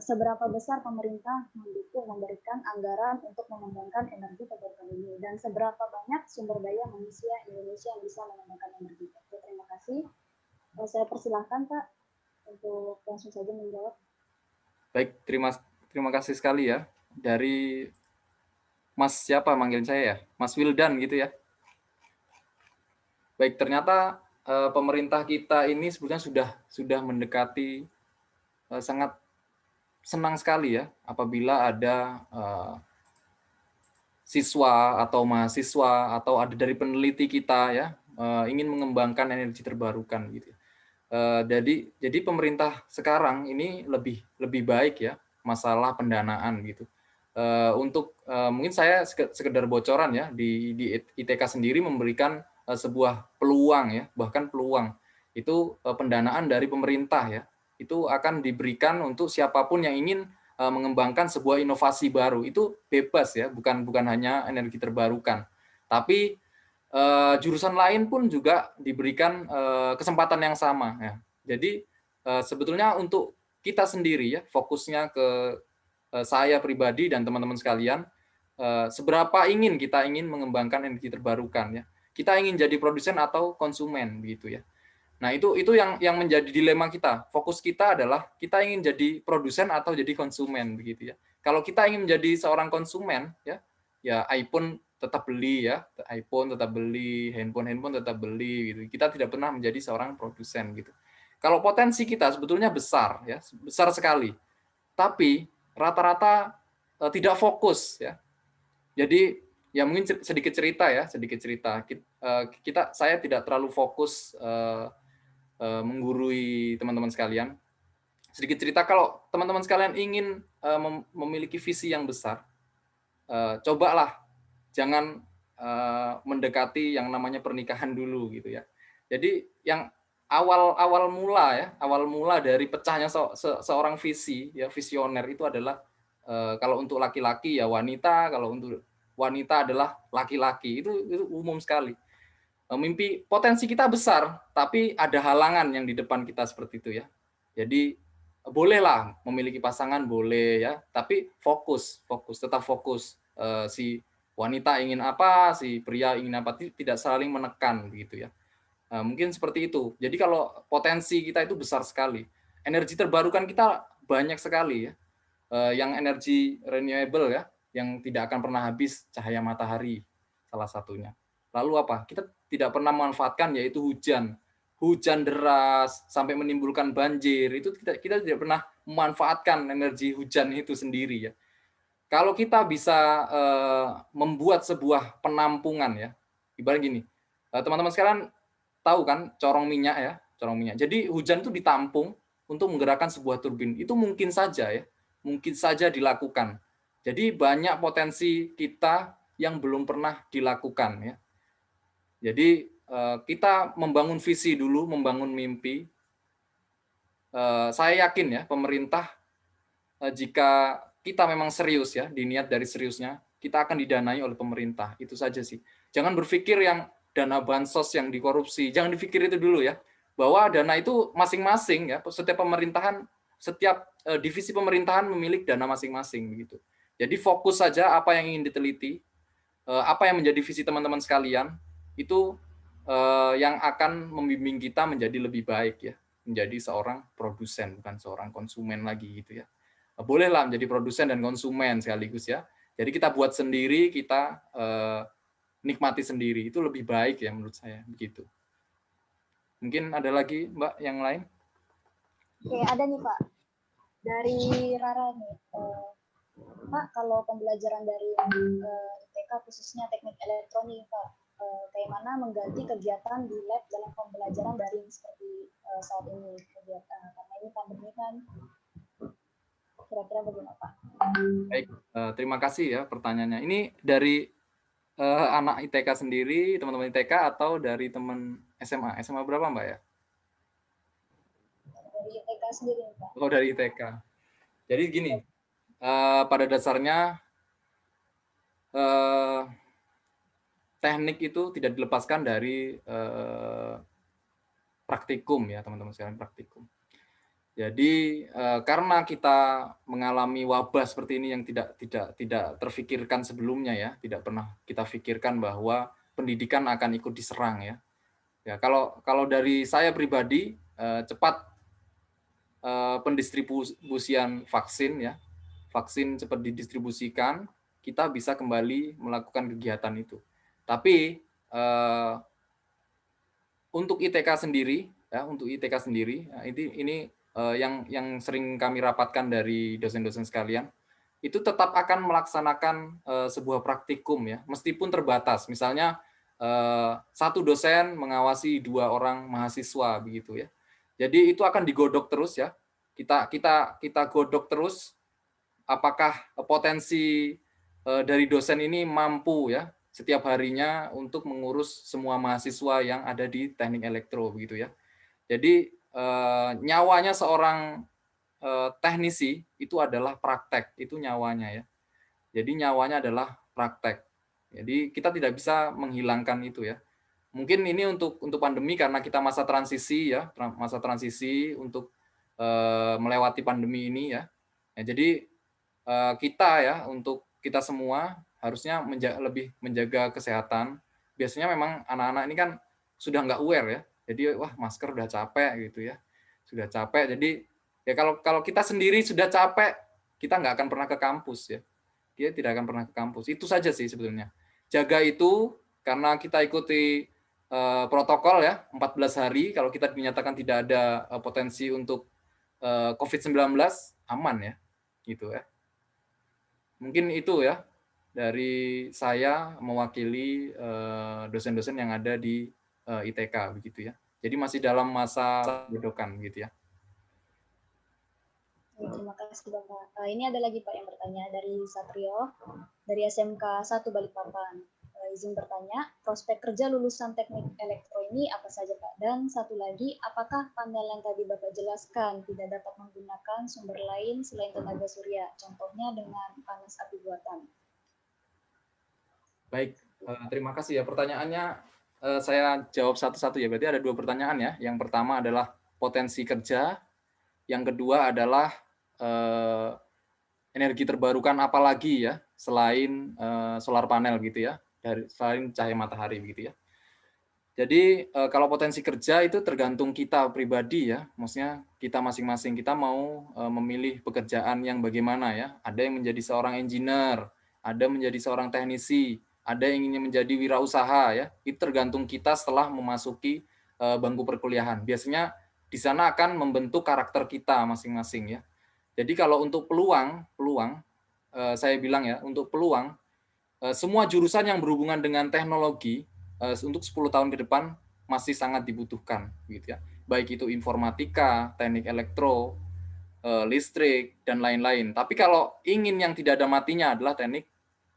seberapa besar pemerintah mendukung memberikan anggaran untuk mengembangkan energi terbarukan ini, dan seberapa banyak sumber daya manusia Indonesia yang bisa mengembangkan energi? Terima kasih. Saya persilahkan Pak untuk langsung saja menjawab. Baik, terima kasih sekali ya. Dari Mas siapa manggil saya ya? Mas Wildan gitu ya. Baik, ternyata pemerintah kita ini sebetulnya sudah mendekati, sangat senang sekali ya apabila ada siswa atau mahasiswa atau ada dari peneliti kita ya ingin mengembangkan energi terbarukan gitu. Jadi pemerintah sekarang ini lebih baik ya masalah pendanaan gitu. Untuk mungkin saya sekedar bocoran ya, di ITK sendiri memberikan sebuah peluang ya, bahkan peluang itu pendanaan dari pemerintah ya, itu akan diberikan untuk siapapun yang ingin mengembangkan sebuah inovasi baru. Itu bebas ya, bukan hanya energi terbarukan, tapi jurusan lain pun juga diberikan kesempatan yang sama ya. Jadi sebetulnya untuk kita sendiri ya, fokusnya ke saya pribadi dan teman-teman sekalian, seberapa kita ingin mengembangkan energi terbarukan ya. Kita ingin jadi produsen atau konsumen begitu ya. Nah, itu yang menjadi dilema kita. Fokus kita adalah kita ingin jadi produsen atau jadi konsumen begitu ya. Kalau kita ingin menjadi seorang konsumen ya iPhone tetap beli ya, iPhone tetap beli, handphone tetap beli gitu. Kita tidak pernah menjadi seorang produsen gitu. Kalau potensi kita sebetulnya besar ya, besar sekali. Tapi rata-rata tidak fokus ya. Jadi ya mungkin sedikit cerita. Saya tidak terlalu fokus menggurui teman-teman sekalian. Sedikit cerita, kalau teman-teman sekalian ingin memiliki visi yang besar, cobalah jangan mendekati yang namanya pernikahan dulu gitu ya. Jadi yang awal mula dari pecahnya seorang visi ya, visioner itu adalah kalau untuk laki-laki ya wanita, kalau untuk wanita adalah laki-laki. Itu umum sekali. Mimpi potensi kita besar, tapi ada halangan yang di depan kita seperti itu ya. Jadi bolehlah memiliki pasangan, boleh ya, tapi tetap fokus. Si wanita ingin apa, si pria ingin apa, tidak saling menekan begitu ya. Mungkin seperti itu. Jadi kalau potensi kita itu besar sekali, energi terbarukan kita banyak sekali ya. Yang energi renewable ya, yang tidak akan pernah habis, cahaya matahari salah satunya. Lalu apa? Kita tidak pernah memanfaatkan, yaitu hujan deras sampai menimbulkan banjir. Itu kita tidak pernah memanfaatkan energi hujan itu sendiri ya. Kalau kita bisa membuat sebuah penampungan ya, ibarat gini, teman-teman sekalian tahu kan corong minyak ya, corong minyak. Jadi hujan itu ditampung untuk menggerakkan sebuah turbin. Itu mungkin saja dilakukan. Jadi banyak potensi kita yang belum pernah dilakukan ya. Jadi kita membangun visi dulu, membangun mimpi. Saya yakin ya pemerintah, jika kita memang serius ya, diniat dari seriusnya, kita akan didanai oleh pemerintah. Itu saja sih. Jangan berpikir yang dana bansos yang dikorupsi. Jangan dipikir itu dulu ya. Bahwa dana itu masing-masing ya, setiap pemerintahan setiap divisi pemerintahan memiliki dana masing-masing begitu. Jadi fokus saja apa yang ingin diteliti, apa yang menjadi visi teman-teman sekalian, itu yang akan membimbing kita menjadi lebih baik ya, menjadi seorang produsen bukan seorang konsumen lagi gitu ya. Bolehlah menjadi produsen dan konsumen sekaligus ya. Jadi kita buat sendiri, kita nikmati sendiri, itu lebih baik ya menurut saya begitu. Mungkin ada lagi Mbak yang lain? Oke, ada nih Pak. Dari Rara nih. Pak, kalau pembelajaran dari ITK khususnya teknik elektronik Pak, kayak mana mengganti kegiatan di lab dalam pembelajaran daring seperti saat ini kegiatan, karena ini pandemi kan, kira-kira bagaimana Pak? Baik, terima kasih ya pertanyaannya. Ini dari anak ITK sendiri, teman-teman ITK, atau dari teman SMA? SMA berapa Mbak ya? Dari ITK sendiri Pak. Oh, dari ITK. Jadi gini, pada dasarnya teknik itu tidak dilepaskan dari praktikum ya teman-teman sekalian, praktikum. Jadi karena kita mengalami wabah seperti ini yang tidak terfikirkan sebelumnya ya, tidak pernah kita pikirkan bahwa pendidikan akan ikut diserang ya. Ya kalau dari saya pribadi cepat pendistribusian vaksin ya, vaksin cepat didistribusikan, kita bisa kembali melakukan kegiatan itu. Tapi untuk ITK sendiri ya, untuk ITK sendiri ini yang sering kami rapatkan dari dosen-dosen sekalian, itu tetap akan melaksanakan sebuah praktikum ya, meskipun terbatas. Misalnya satu dosen mengawasi 2 orang mahasiswa begitu ya. Jadi itu akan digodok terus ya. Kita godok terus apakah potensi dari dosen ini mampu ya setiap harinya untuk mengurus semua mahasiswa yang ada di teknik elektro begitu ya. Jadi nyawanya seorang teknisi itu adalah praktek, itu nyawanya ya. Jadi nyawanya adalah praktek. Jadi kita tidak bisa menghilangkan itu ya. Mungkin ini untuk pandemi karena kita masa transisi ya, masa transisi untuk melewati pandemi ini ya. Jadi kita ya, untuk kita semua harusnya lebih menjaga kesehatan. Biasanya memang anak-anak ini kan sudah nggak aware ya. Jadi wah masker udah capek gitu ya, sudah capek. Jadi ya kalau kita sendiri sudah capek, kita nggak akan pernah ke kampus ya. Dia tidak akan pernah ke kampus. Itu saja sih sebetulnya. Jaga itu karena kita ikuti protokol ya, 14 hari. Kalau kita dinyatakan tidak ada potensi untuk COVID-19, aman ya, gitu ya. Mungkin itu ya dari saya mewakili dosen-dosen yang ada di ITK begitu ya. Jadi masih dalam masa godokan gitu ya. Terima kasih Bapak. Ini ada lagi Pak yang bertanya dari Satrio, dari SMK 1 Balikpapan. Izin bertanya, prospek kerja lulusan teknik elektro ini apa saja Pak? Dan satu lagi, apakah panel yang tadi Bapak jelaskan tidak dapat menggunakan sumber lain selain tenaga surya, contohnya dengan panas api buatan? Baik, terima kasih ya. Pertanyaannya saya jawab satu-satu ya. Berarti ada 2 pertanyaan ya. Yang pertama adalah potensi kerja, yang kedua adalah energi terbarukan apalagi ya selain solar panel gitu ya, selain cahaya matahari begitu ya. Jadi kalau potensi kerja itu tergantung kita pribadi ya, maksudnya kita masing-masing, kita mau memilih pekerjaan yang bagaimana ya. Ada yang menjadi seorang engineer, ada menjadi seorang teknisi, ada yang ingin menjadi wirausaha ya. Itu tergantung kita setelah memasuki bangku perkuliahan. Biasanya di sana akan membentuk karakter kita masing-masing ya. Jadi kalau untuk peluang saya bilang ya, untuk peluang semua jurusan yang berhubungan dengan teknologi untuk 10 tahun ke depan masih sangat dibutuhkan gitu ya. Baik itu informatika, teknik elektro, listrik dan lain-lain. Tapi kalau ingin yang tidak ada matinya adalah teknik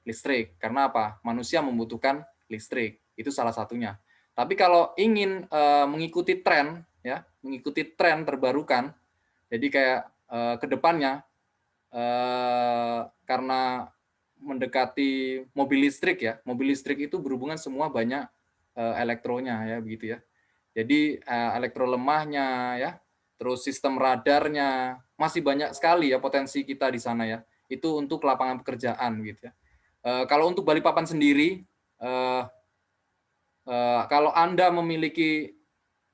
listrik. Karena apa? Manusia membutuhkan listrik. Itu salah satunya. Tapi kalau ingin mengikuti tren ya, mengikuti tren terbarukan, jadi kayak ke depannya karena mendekati mobil listrik ya, mobil listrik itu berhubungan semua banyak elektronya ya begitu ya. Jadi elektro lemahnya ya, terus sistem radarnya, masih banyak sekali ya potensi kita di sana ya. Itu untuk lapangan pekerjaan gitu ya. Kalau untuk Balikpapan sendiri, kalau Anda memiliki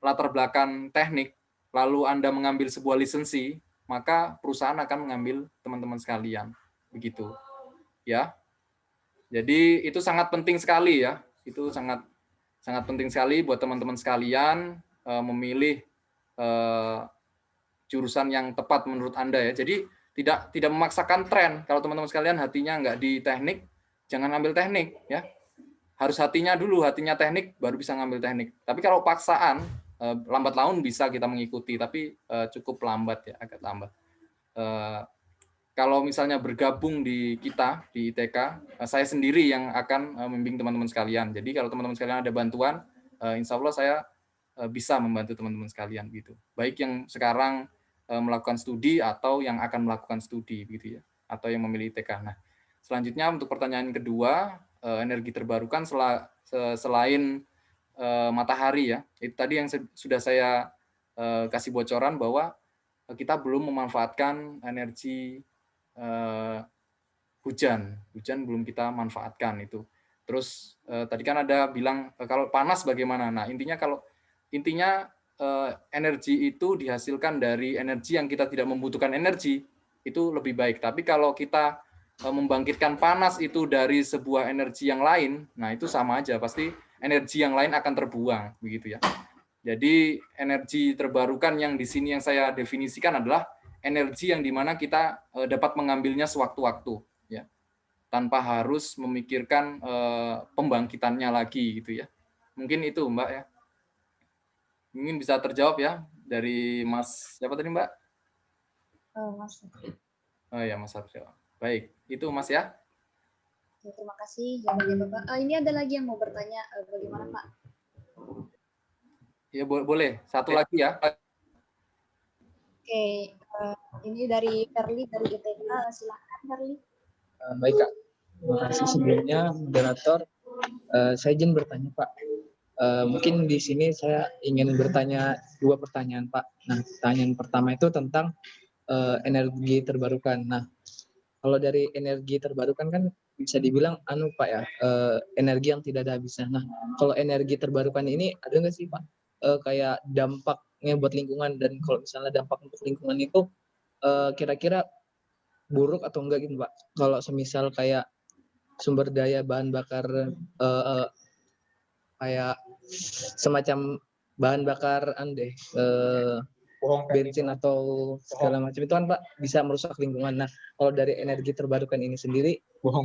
latar belakang teknik, lalu Anda mengambil sebuah lisensi, maka perusahaan akan mengambil teman-teman sekalian, begitu. Ya. Jadi itu sangat penting sekali ya. Itu sangat penting sekali buat teman-teman sekalian memilih jurusan yang tepat menurut Anda ya. Jadi tidak memaksakan tren. Kalau teman-teman sekalian hatinya nggak di teknik, jangan ambil teknik ya. Harus hatinya dulu, hatinya teknik baru bisa ngambil teknik. Tapi kalau paksaan, lambat laun bisa kita mengikuti, tapi cukup lambat ya, agak lambat. Kalau misalnya bergabung di kita, di ITK, saya sendiri yang akan membimbing teman-teman sekalian. Jadi kalau teman-teman sekalian ada bantuan, insya Allah saya bisa membantu teman-teman sekalian gitu. Baik yang sekarang melakukan studi atau yang akan melakukan studi gitu ya, atau yang memilih ITK. Nah, selanjutnya untuk pertanyaan kedua, energi terbarukan selain matahari ya. Itu tadi yang sudah saya kasih bocoran bahwa kita belum memanfaatkan energi hujan belum kita manfaatkan itu. Terus tadi kan ada bilang kalau panas bagaimana? Nah, intinya energi itu dihasilkan dari energi yang kita tidak membutuhkan energi, itu lebih baik. Tapi kalau kita membangkitkan panas itu dari sebuah energi yang lain, nah itu sama aja, pasti energi yang lain akan terbuang, begitu ya. Jadi energi terbarukan yang di sini yang saya definisikan adalah energi yang dimana kita dapat mengambilnya sewaktu-waktu, ya, tanpa harus memikirkan pembangkitannya lagi, gitu ya. Mungkin itu, Mbak ya. Mungkin bisa terjawab ya dari Mas siapa tadi, Mbak? Mas. Oh ya, Mas Satrio. Baik, itu Mas ya. Terima kasih jawabannya Bapak. Ini ada lagi yang mau bertanya, bagaimana Pak? Ya boleh, satu lagi ya. Oke, ini dari Ferli dari ITK, silakan Ferli. Baik Kak, terima kasih sebelumnya moderator. Saya izin bertanya Pak. Mungkin di sini saya ingin bertanya dua pertanyaan Pak. Nah, pertanyaan pertama itu tentang energi terbarukan. Nah, kalau dari energi terbarukan kan bisa dibilang Pak ya, energi yang tidak ada habisnya. Nah, kalau energi terbarukan ini ada nggak sih Pak kayak dampaknya buat lingkungan, dan kalau misalnya dampak untuk lingkungan itu kira-kira buruk atau enggak gitu Pak? Kalau semisal kayak sumber daya bahan bakar kayak semacam bahan bakar bensin atau segala macam itu kan Pak bisa merusak lingkungan. Nah, kalau dari energi terbarukan ini sendiri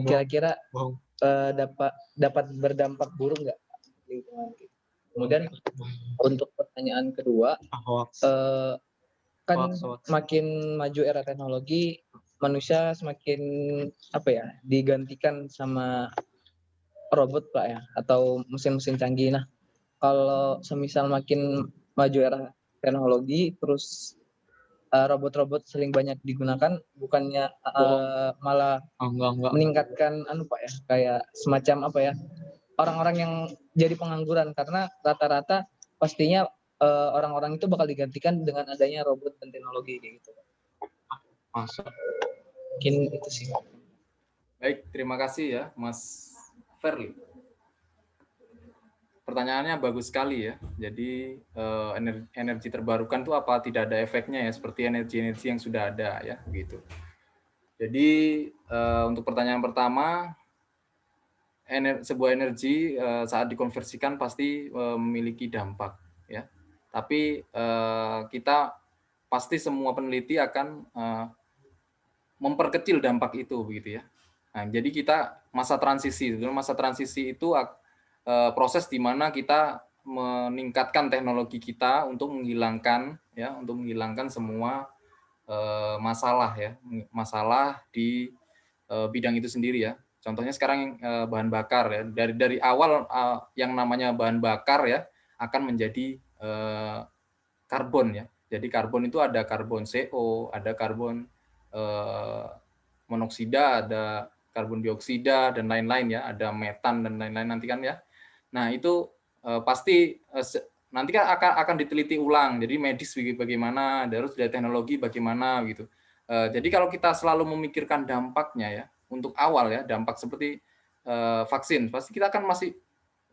kira-kira dapat berdampak buruk nggak lingkungan? Kemudian untuk pertanyaan kedua, kan makin maju era teknologi, manusia semakin digantikan sama robot Pak ya, atau mesin-mesin canggih. Nah, kalau semisal makin maju era teknologi, terus robot-robot sering banyak digunakan, bukannya malah meningkatkan Pak ya, kayak semacam orang-orang yang jadi pengangguran, karena rata-rata pastinya orang-orang itu bakal digantikan dengan adanya robot dan teknologi gitu. Mungkin itu sih. Baik, terima kasih ya Mas Ferli. Pertanyaannya bagus sekali ya. Jadi energi terbarukan itu apa tidak ada efeknya ya, seperti energi-energi yang sudah ada ya, gitu. Jadi untuk pertanyaan pertama, sebuah energi saat dikonversikan pasti memiliki dampak ya. Tapi kita pasti semua peneliti akan memperkecil dampak itu begitu ya. Nah, jadi kita masa transisi itu proses di mana kita meningkatkan teknologi kita untuk menghilangkan semua masalah di bidang itu sendiri ya. Contohnya sekarang bahan bakar ya, dari awal yang namanya bahan bakar ya akan menjadi karbon ya. Jadi karbon itu ada karbon CO, ada karbon monoksida, ada karbon dioksida dan lain-lain ya, ada metan dan lain-lain nanti kan ya. Nah, itu pasti nanti kan akan diteliti ulang. Jadi medis bagaimana, terus dari teknologi bagaimana gitu. Jadi kalau kita selalu memikirkan dampaknya ya, untuk awal ya, dampak seperti vaksin, pasti kita akan masih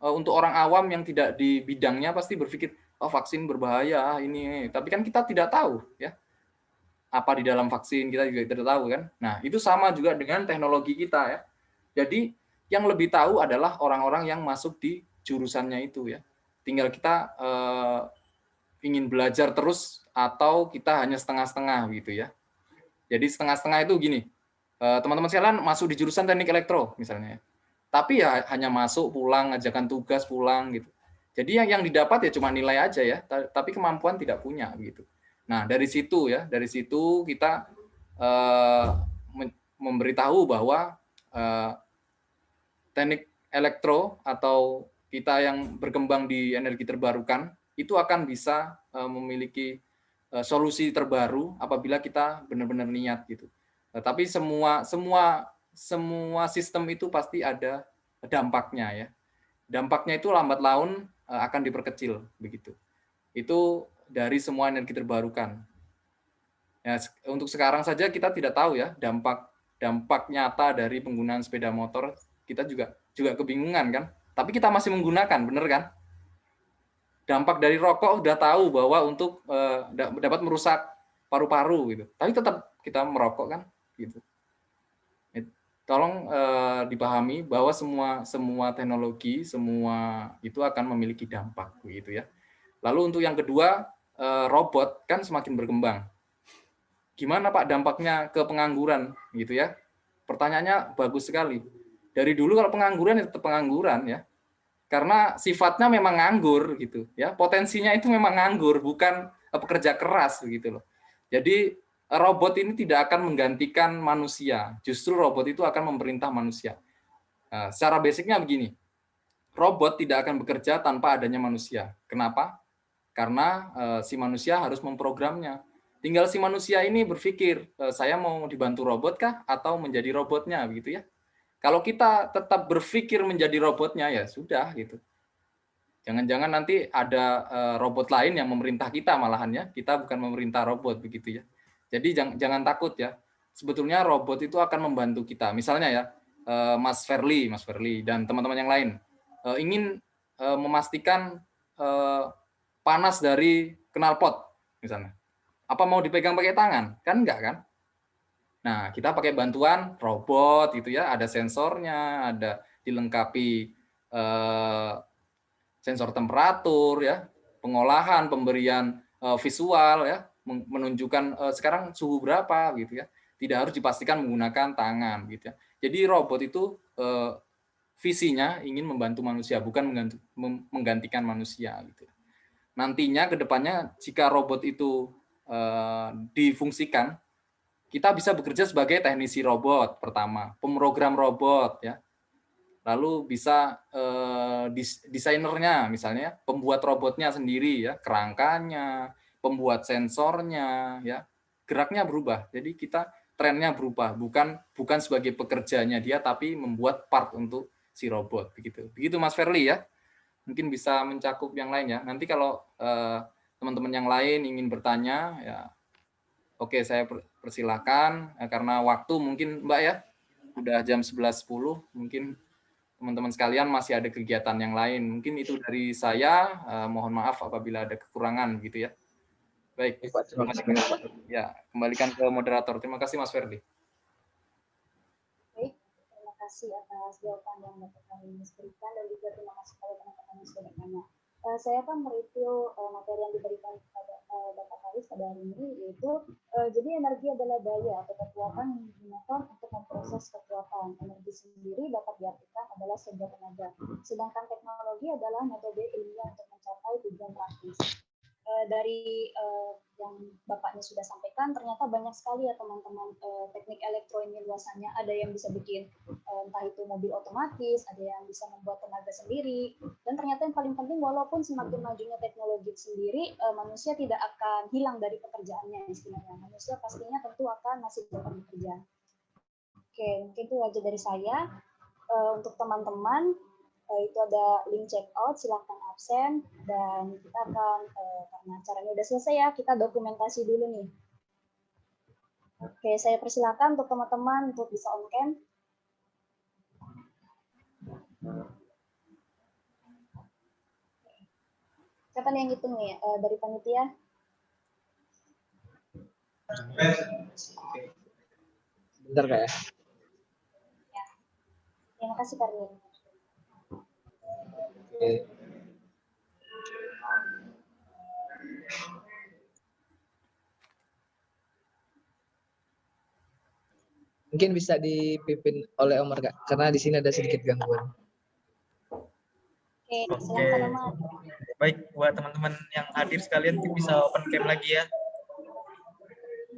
untuk orang awam yang tidak di bidangnya pasti berpikir, oh vaksin berbahaya ini. Tapi kan kita tidak tahu ya apa di dalam vaksin, kita juga tidak tahu kan. Nah itu sama juga dengan teknologi kita ya. Jadi yang lebih tahu adalah orang-orang yang masuk di jurusannya itu ya. Tinggal kita ingin belajar terus atau kita hanya setengah-setengah gitu ya. Jadi setengah-setengah itu gini, teman-teman sekalian masuk di jurusan teknik elektro misalnya, tapi ya hanya masuk pulang, ngajakan tugas pulang gitu. Jadi yang didapat ya cuma nilai aja ya, tapi kemampuan tidak punya gitu. Nah dari situ ya, dari situ kita memberitahu bahwa teknik elektro atau kita yang berkembang di energi terbarukan itu akan bisa memiliki solusi terbaru apabila kita benar-benar niat gitu. Tapi semua sistem itu pasti ada dampaknya ya. Dampaknya itu lambat laun akan diperkecil begitu. Itu dari semua energi terbarukan. Ya, untuk sekarang saja kita tidak tahu ya dampak nyata dari penggunaan sepeda motor, kita juga kebingungan kan. Tapi kita masih menggunakan, benar kan? Dampak dari rokok udah tahu bahwa untuk dapat merusak paru-paru gitu. Tapi tetap kita merokok kan gitu. Tolong dipahami bahwa semua teknologi, semua itu akan memiliki dampak gitu ya. Lalu untuk yang kedua, robot kan semakin berkembang. Gimana Pak dampaknya ke pengangguran gitu ya? Pertanyaannya bagus sekali. Dari dulu kalau pengangguran ya tetap pengangguran ya. Karena sifatnya memang nganggur gitu ya, potensinya itu memang nganggur, bukan pekerja keras begitu loh. Jadi robot ini tidak akan menggantikan manusia, justru robot itu akan memerintah manusia. Nah, secara basicnya begini, robot tidak akan bekerja tanpa adanya manusia. Kenapa? Karena si manusia harus memprogramnya. Tinggal si manusia ini berpikir, saya mau dibantu robot kah atau menjadi robotnya begitu ya. Kalau kita tetap berpikir menjadi robotnya ya sudah gitu. Jangan-jangan nanti ada robot lain yang memerintah kita malahan ya. Kita bukan memerintah robot begitu ya. Jadi jangan takut ya. Sebetulnya robot itu akan membantu kita. Misalnya ya Mas Ferli dan teman-teman yang lain ingin memastikan panas dari knalpot misalnya. Apa mau dipegang pakai tangan? Kan enggak kan? Nah, kita pakai bantuan robot gitu ya, ada sensornya, ada dilengkapi sensor temperatur ya, pengolahan, pemberian visual ya, menunjukkan sekarang suhu berapa gitu ya. Tidak harus dipastikan menggunakan tangan gitu ya. Jadi robot itu visinya ingin membantu manusia, bukan menggantikan manusia gitu. Nantinya ke depannya jika robot itu difungsikan, kita bisa bekerja sebagai teknisi robot pertama, pemrogram robot ya. Lalu bisa desainernya misalnya, pembuat robotnya sendiri ya, kerangkanya, pembuat sensornya ya. Geraknya berubah. Jadi kita trennya berubah, bukan sebagai pekerjanya dia tapi membuat part untuk si robot begitu. Begitu Mas Ferli ya. Mungkin bisa mencakup yang lain ya. Nanti kalau teman-teman yang lain ingin bertanya ya, oke, saya persilahkan karena waktu mungkin Mbak ya, udah jam 11.10, mungkin teman-teman sekalian masih ada kegiatan yang lain. Mungkin itu dari saya, mohon maaf apabila ada kekurangan gitu ya. Baik, Terima kasih banyak, Pak. Ya, kembalikan ke moderator. Terima kasih Mas Ferdi. Baik, terima kasih atas jawaban yang Bapak Karis berikan dan juga terima kasih kepada teman-teman yang sudah bertanya. Saya akan mereview materi yang diberikan kepada Bapak Karis pada hari ini, yaitu jadi energi adalah daya atau kekuatan yang digunakan untuk memproses kekuatan. Energi sendiri dapat diartikan adalah sebuah tenaga. Sedangkan teknologi adalah metode ilmiah untuk mencapai tujuan praktis. Dari yang Bapaknya sudah sampaikan, ternyata banyak sekali ya teman-teman teknik elektro ini luasannya. Ada yang bisa bikin entah itu mobil otomatis, ada yang bisa membuat tenaga sendiri, dan ternyata yang paling penting walaupun semakin majunya teknologi sendiri, manusia tidak akan hilang dari pekerjaannya istilahnya. Manusia pastinya tentu akan masih dapat bekerja. Oke, mungkin itu aja dari saya. Untuk teman-teman, Itu ada link check out, silahkan absen, dan kita akan, karena acaranya udah selesai ya, kita dokumentasi dulu nih. Oke, saya persilakan untuk teman-teman untuk bisa on cam. Siapa nih yang hitung nih dari panitia? Bentar Kak ya. Ya. Terima kasih Karmin. Oke. Mungkin bisa dipimpin oleh Omar Kak, karena di sini ada sedikit gangguan. Oke, silakan Omar. Baik, buat teman-teman yang hadir sekalian mungkin bisa open cam lagi ya.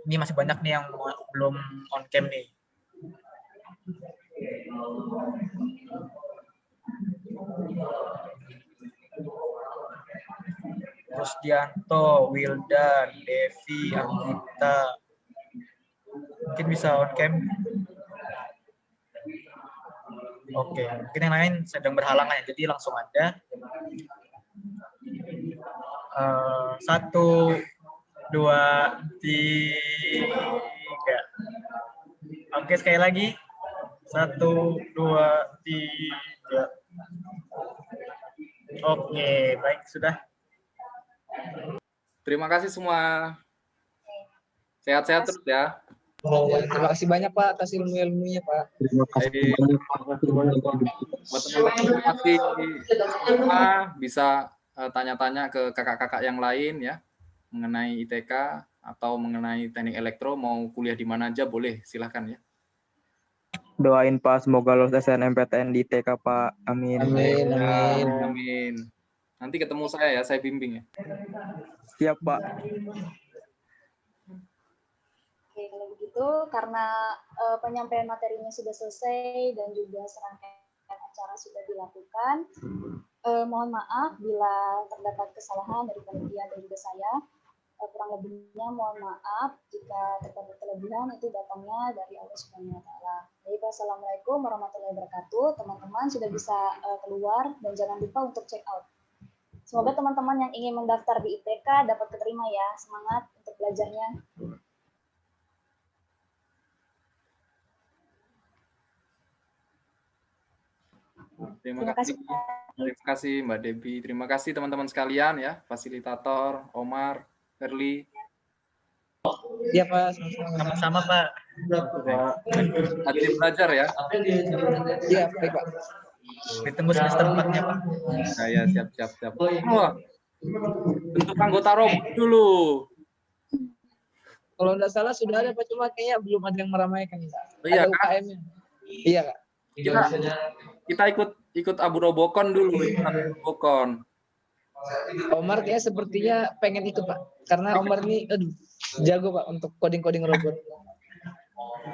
Ini masih banyak nih yang belum on cam nih. Rusdianto, Wildan, Devi, Anggita. Mungkin bisa on cam. Oke, mungkin yang lain sedang berhalangan ya, jadi langsung aja. 1, 2, 3. Oke, sekali lagi. 1, 2, 3. Oke, baik, sudah. Terima kasih semua. Sehat-sehat terus ya. Terima kasih banyak Pak atas ilmu-ilmunya Pak. Terima kasih banyak. Buat teman-teman masih bisa tanya-tanya ke kakak-kakak yang lain ya mengenai ITK atau mengenai teknik elektro, mau kuliah di mana aja boleh, silahkan ya. Doain Pak semoga lulus SNMPTN di ITK Pak. Amin. Amin, amin. Amin. Nanti ketemu saya ya, saya bimbing ya. Siap Pak. Oke, kalau begitu karena penyampaian materinya sudah selesai dan juga serangkaian acara sudah dilakukan, mohon maaf bila terdapat kesalahan dari panitia dan juga saya. Kurang lebihnya mohon maaf jika terdapat kelebihan itu datangnya dari Allah Subhanahu wa taala. Jadi wassalamualaikum warahmatullahi wabarakatuh. Teman-teman sudah bisa keluar dan jangan lupa untuk check out. Semoga teman-teman yang ingin mendaftar di ITK dapat keterima ya. Semangat untuk belajarnya. Terima kasih Mbak Debbie. Terima kasih teman-teman sekalian ya, fasilitator, Omar, Verly. Iya Pak, Sama-sama Pak. Hadir belajar ya. Iya, baik Pak. Ditunggu semester 4-nya Pak. Saya siap. Wah, bentuk anggota robot dulu. Kalau nggak salah sudah ada Pak, cuma kayaknya belum ada yang meramaikan. Oh, iya, ada UKM-nya. Iya Kak. Kita ikut Abu Robocon dulu, Robocon. Omar kayaknya sepertinya pengen ikut Pak, karena Omar ini jago Pak untuk coding-coding robot.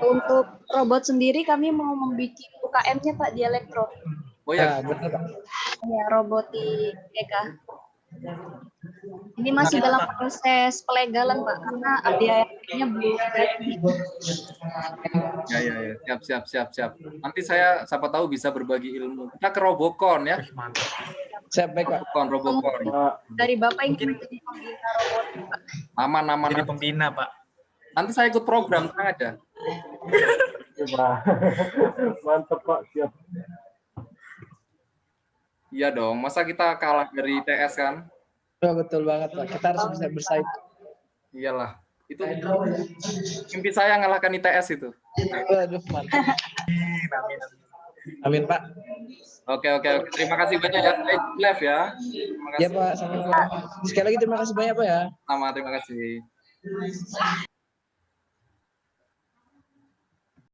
Untuk robot sendiri kami mau membuat UKM-nya Pak di elektro. Oh ya, betul Pak. Ya, robotik TK. Ini masih dalam proses pelegalan Pak, karena biayanya belum ready. Ya. Siap. Nanti saya siapa tahu bisa berbagi ilmu. Kita ke Robocon ya. Siap, baik Pak. Robocon. Dari Bapak yang jadi pembina robot Pak. Aman. Jadi pembina Pak. Nanti saya ikut program, tenang aja. Mantap Pak, siap. Iya dong, masa kita kalah dari TS kan? Oh, betul banget Pak, kita harus bisa bersaing. Iyalah, itu mimpi saya ngalahkan ITS itu. Waduh, mantap. Amin Pak. Oke. Terima kasih banyak ya. Live ya. Iya Pak, sama-sama. Sekali lagi terima kasih banyak Pak ya. Sama, terima kasih.